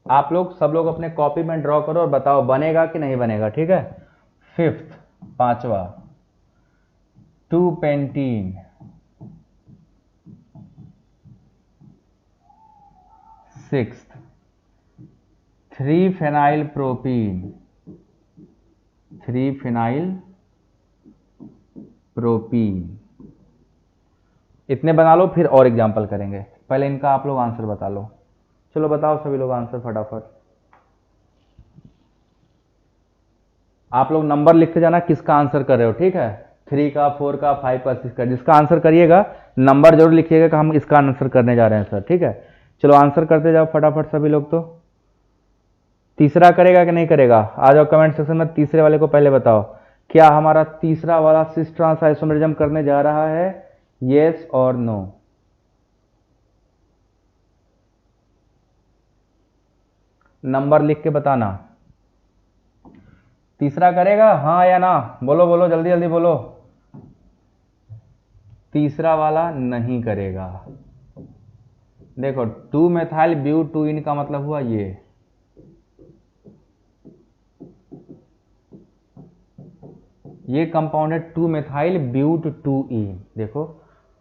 आप लोग सब लोग अपने कॉपी में ड्रॉ करो और बताओ बनेगा कि नहीं बनेगा। ठीक है, 5th, पांचवा two pentene sixth 3 phenyl propene, 3 phenyl propene. इतने बना लो, फिर और एग्जाम्पल करेंगे। पहले इनका आप लोग आंसर बता लो। चलो बताओ सभी लोग आंसर फटाफट। आप लोग नंबर लिख के जाना किसका आंसर कर रहे हो, ठीक है? 3 का, 4 का, 5 का, 6 का, जिसका आंसर करिएगा नंबर जरूर लिखिएगा कि हम इसका आंसर करने जा रहे हैं सर, ठीक है? चलो आंसर करते जाओ फटाफट सभी लोग। तो तीसरा करेगा कि नहीं करेगा? आ जाओ कमेंट सेक्शन में, तीसरे वाले को पहले बताओ, क्या हमारा तीसरा वाला सिस ट्रांस आइसोमेरिज्म करने जा रहा है? येस और नो? नंबर लिख के बताना। तीसरा करेगा हाँ या ना? बोलो बोलो, जल्दी जल्दी बोलो। तीसरा वाला नहीं करेगा। देखो 2 मेथाइल ब्यूटूइन का मतलब हुआ ये कंपाउंड है 2 मेथाइल ब्यूटूइन। देखो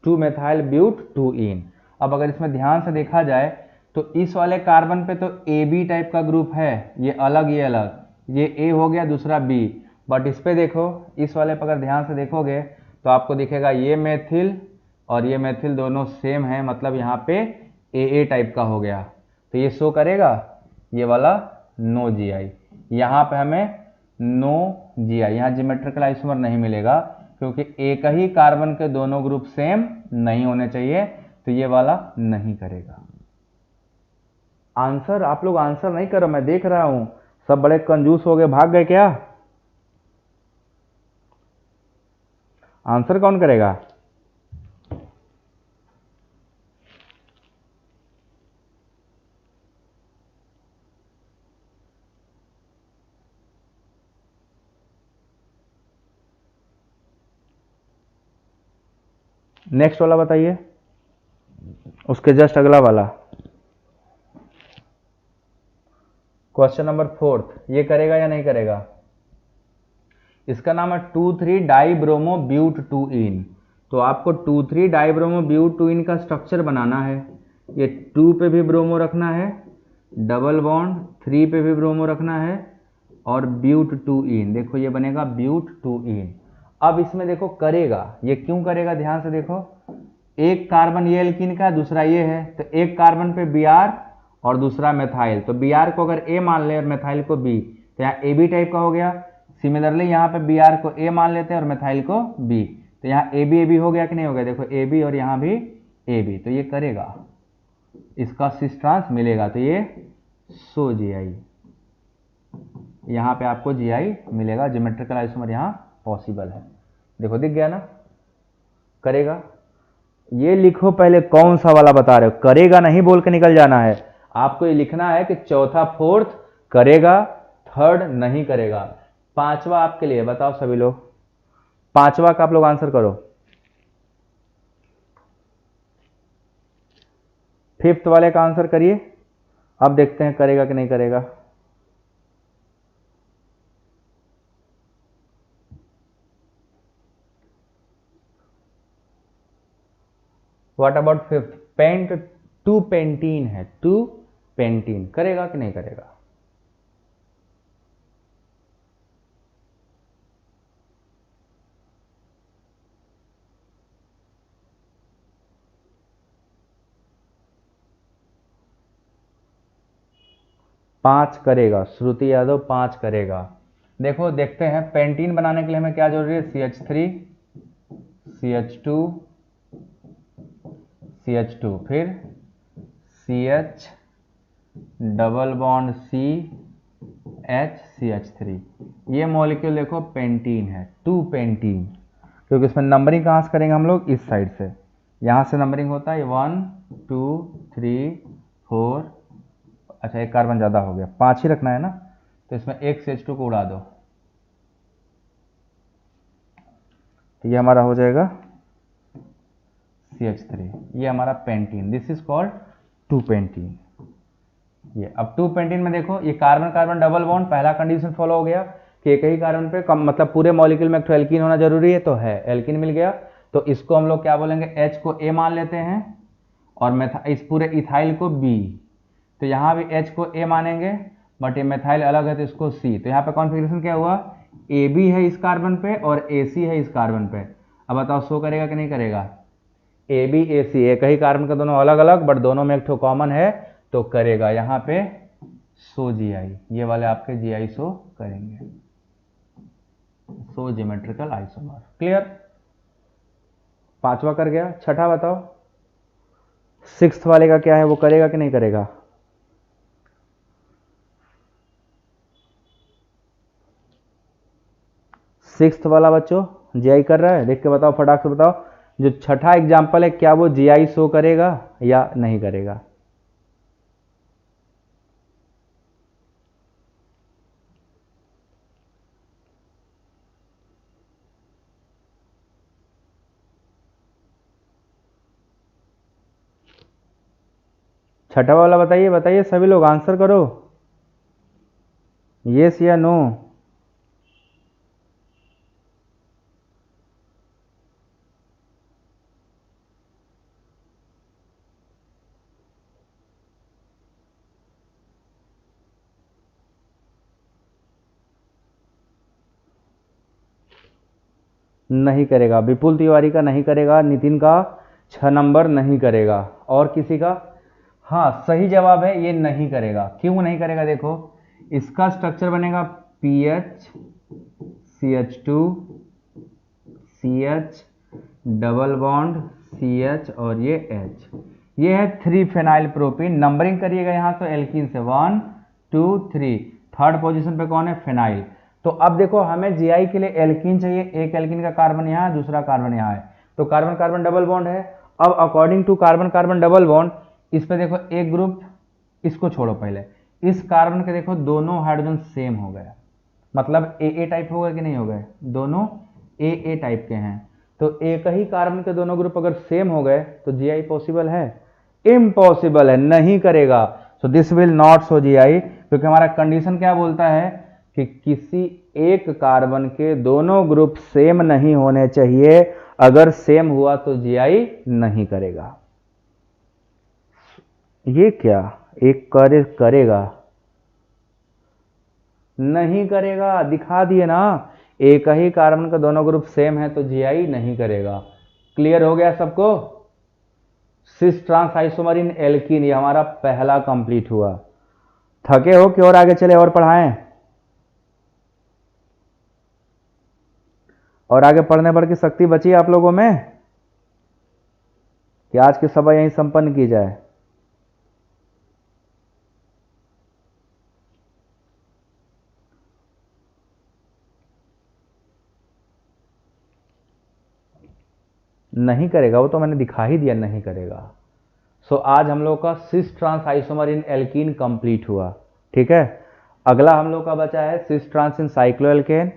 2 मेथाइल ब्यूटूइन। अब अगर इसमें ध्यान से देखा जाए तो इस वाले कार्बन पे तो AB टाइप का ग्रुप है, ये अलग, ये A हो गया, दूसरा B। बट इस पे देखो, इस वाले पर अगर ध्यान से देखोगे तो आपको दिखेगा ये मेथिल और ये मेथिल दोनों सेम है, मतलब यहाँ पे AA टाइप का हो गया। तो ये शो करेगा, ये वाला नो GI। यहाँ पे हमें नो GI, यहाँ ज्योमेट्रिकल आइसोमर नहीं मिलेगा क्योंकि एक ही कार्बन के दोनों ग्रुप सेम नहीं होने चाहिए, तो ये वाला नहीं करेगा। आंसर आप लोग आंसर नहीं करो, मैं देख रहा हूं सब बड़े कंजूस हो गए, भाग गए क्या? आंसर कौन करेगा? नेक्स्ट वाला बताइए, उसके जस्ट अगला वाला क्वेश्चन नंबर 4, ये करेगा या नहीं करेगा? इसका नाम है 2,3 डाइब्रोमो ब्यूटूइन। तो आपको 2,3 डाइब्रोमो ब्यूटूइन का स्ट्रक्चर बनाना है। ये 2 पे भी ब्रोमो रखना है, डबल बॉन्ड 3 पे भी ब्रोमो रखना है और ब्यूटूइन। देखो ये बनेगा ब्यूटूइन। अब इसमें देखो करेगा, ये क्यों करेगा ध्यान से देखो, एक कार्बन ये एल्कीन का, दूसरा ये है, तो एक कार्बन पे Br और दूसरा मेथाइल, तो Br को अगर A मान ले और मेथाइल को B, तो यहाँ AB टाइप का हो गया। सिमिलरली यहाँ पे Br को A मान लेते हैं और मेथाइल को B, तो यहाँ AB हो गया कि नहीं हो गया? देखो AB और यहाँ भी AB, तो ये करेगा, इसका सिस ट्रांस मिलेगा, तो ये सो GI, यहाँ पे आपको GI मिलेगा। ज्योमेट्रिकल आइसोमर यहाँ पॉसिबल है। देखो दिख गया ना, करेगा। ये लिखो पहले कौन सा वाला बता रहे हो, करेगा नहीं बोल के निकल जाना है। आपको ये लिखना है कि चौथा 4th करेगा, 3rd नहीं करेगा। 5वां आपके लिए, बताओ सभी लोग, 5वां का आप लोग आंसर करो। 5th वाले का आंसर करिए। अब देखते हैं करेगा कि नहीं करेगा। What about 5th? Paint 2 pentene है, 2 पेंटीन करेगा कि नहीं करेगा? पांच करेगा, श्रुति यादव 5 करेगा। देखो देखते हैं, पेंटीन बनाने के लिए हमें क्या जरूरी है? CH3 CH2 CH2, फिर CH double bond CH CH3। ये मॉलिक्यूल देखो पेंटीन है, 2 पेंटीन, क्योंकि इसमें नंबरिंग कहाँ से करेंगे हम लोग? इस साइड से, यहाँ से नंबरिंग होता है 1 2 3 4। अच्छा एक कार्बन ज़्यादा हो गया, 5 ही रखना है ना, तो इसमें एक CH2 को उड़ा दो, तो ये हमारा हो जाएगा CH3। ये हमारा pentene, this is called 2 pentene. ये अब 2 पेंटीन में देखो, ये कार्बन कार्बन डबल बॉन्ड, पहला कंडीशन फॉलो हो गया कि एक ही कार्बन पे मतलब पूरे मॉलिक्यूल में एक तो एल्कीन होना जरूरी है, तो है एल्कीन मिल गया। तो इसको हम लोग क्या बोलेंगे? H को A मान लेते हैं और इस पूरे इथाइल को B। तो यहाँ भी H को A मानेंगे, बट ये मेथाइल अलग है तो इसको C। तो यहाँ पे कॉन्फ़िगरेशन क्या हुआ, AB है इस कार्बन पे और AC है इस कार्बन पे। अब बताओ शो करेगा कि नहीं करेगा, AB AC एक ही कार्बन का दोनों अलग अलग, बट दोनों में एक ठो कॉमन है तो करेगा। यहाँ पे शो GI, ये वाले आपके GI शो करेंगे, शो ज्योमेट्रिकल आइसोमर। क्लियर, पांचवा कर गया। छठा बताओ, सिक्स्थ वाले का क्या है, वो करेगा कि नहीं करेगा। सिक्स्थ वाला बच्चों GI कर रहा है, देख के बताओ, फटाक से बताओ। जो छठा एग्जाम्पल है क्या वो GI शो करेगा या नहीं करेगा। छठा वाला बताइए, बताइए सभी लोग आंसर करो, यस या नो। नहीं करेगा, विपुल तिवारी का नहीं करेगा, नितिन का 6 नंबर नहीं करेगा, और किसी का। हाँ सही जवाब है, ये नहीं करेगा। क्यों नहीं करेगा, देखो इसका स्ट्रक्चर बनेगा PH CH2 CH double bond CH और ये H, ये है 3 फेनाइल प्रोपीन। नंबरिंग करिएगा यहाँ तो एल्कीन से 1 2 3, थर्ड पोजीशन पे कौन है, फेनाइल। तो अब देखो हमें GI के लिए एल्कीन चाहिए, एक एल्कीन का कार्बन यहाँ, दूसरा कार्बन यहाँ है, तो कार्बन कार्बन डबल बॉन्ड है। अब according to carbon carbon double bond, इस पे देखो एक ग्रुप, इसको छोड़ो पहले, इस कार्बन के देखो दोनों हाइड्रोजन सेम हो गए, मतलब AA टाइप हो गए कि नहीं हो गए, दोनों AA टाइप के हैं। तो एक ही कार्बन के दोनों ग्रुप अगर सेम हो गए तो GI पॉसिबल है, इम्पॉसिबल है, नहीं करेगा। So this will not show GI, क्योंकि हमारा कंडीशन क्या बोलता है कि किसी एक कार्बन के दोनों ग्रुप सेम नहीं होने चाहिए, अगर सेम हुआ तो GI नहीं करेगा। ये क्या, एक करेगा, नहीं करेगा, दिखा दिए ना, एक ही कार्बन का दोनों ग्रुप सेम है तो GI नहीं करेगा। क्लियर हो गया सबको। सिस ट्रांस आइसोमर इन एल्कीन, ये हमारा पहला कंप्लीट हुआ। थके हो कि और आगे चले और पढ़ाएं, और आगे पढ़ने भर की शक्ति बची आप लोगों में कि आज की सभा यहीं संपन्न की जाए। नहीं करेगा, वो तो मैंने दिखा ही दिया, नहीं करेगा। सो आज हम लोग का सिस ट्रांस आइसोमर इन एल्कीन कंप्लीट हुआ। ठीक है, अगला हम लोग का बचा है सिस ट्रांस इन साइक्लोएल्केन,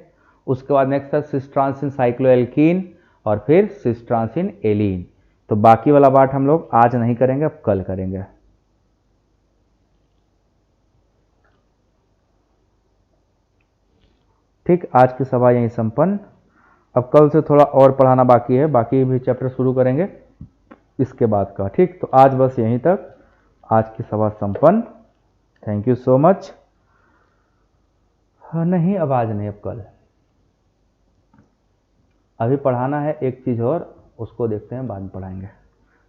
उसके बाद नेक्स्ट है सिस ट्रांस इन साइक्लोएल्कीन, और फिर सिस ट्रांस इन एलीन। तो बाकी वाला पार्ट हम लोग आज नहीं करेंगे, अब कल करेंगे। ठीक, आज की सभा यहीं संपन्न। अब कल से थोड़ा और पढ़ाना बाकी है, बाकी भी चैप्टर शुरू करेंगे इसके बाद का। ठीक, तो आज बस यहीं तक, आज की सभा संपन्न। Thank you so much. हाँ नहीं, अब आज नहीं, अब कल। अभी पढ़ाना है एक चीज़ और, उसको देखते हैं, बाद में पढ़ाएंगे।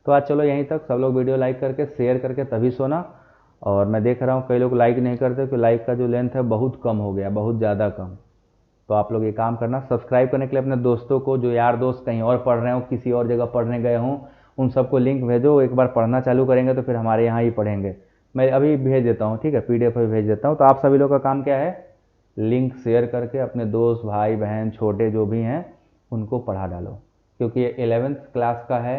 तो आज चलो यहीं तक। सब लोग वीडियो लाइक करके शेयर करके तभी सोना। और मैं देख रहा हूँ कई लोग लाइक नहीं करते, क्योंकि लाइक का जो लेंथ है बहुत कम हो गया, बहुत ज़्यादा कम। तो आप लोग ये काम करना, सब्सक्राइब करने के लिए अपने दोस्तों को, जो यार दोस्त कहीं और पढ़ रहे हो, किसी और जगह पढ़ने गए हों, उन सबको लिंक भेजो। एक बार पढ़ना चालू करेंगे तो फिर हमारे यहाँ ही पढ़ेंगे। मैं अभी भेज देता हूँ, ठीक है, PDF भी भेज देता हूँ। तो आप सभी लोग का काम क्या है, लिंक शेयर करके अपने दोस्त भाई बहन छोटे जो भी हैं उनको पढ़ा डालो, क्योंकि ये 11th क्लास का है,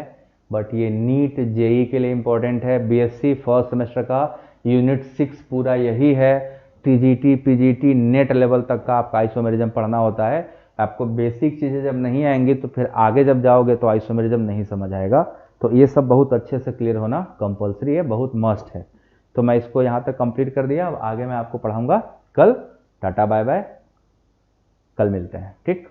बट ये नीट JEE के लिए इम्पोर्टेंट है। BSc फर्स्ट सेमेस्टर का यूनिट 6 पूरा यही है। TGT PGT नेट लेवल तक का आपका आइसोमेरिज्म पढ़ना होता है। आपको बेसिक चीज़ें जब नहीं आएंगी तो फिर आगे जब जाओगे तो आइसोमेरिज्म नहीं समझ आएगा। तो ये सब बहुत अच्छे से क्लियर होना कंपलसरी है, बहुत मस्ट है। तो मैं इसको यहाँ तक कंप्लीट कर दिया। अब आगे मैं आपको पढ़ाऊँगा कल। टाटा बाय बाय, कल मिलते हैं। ठीक।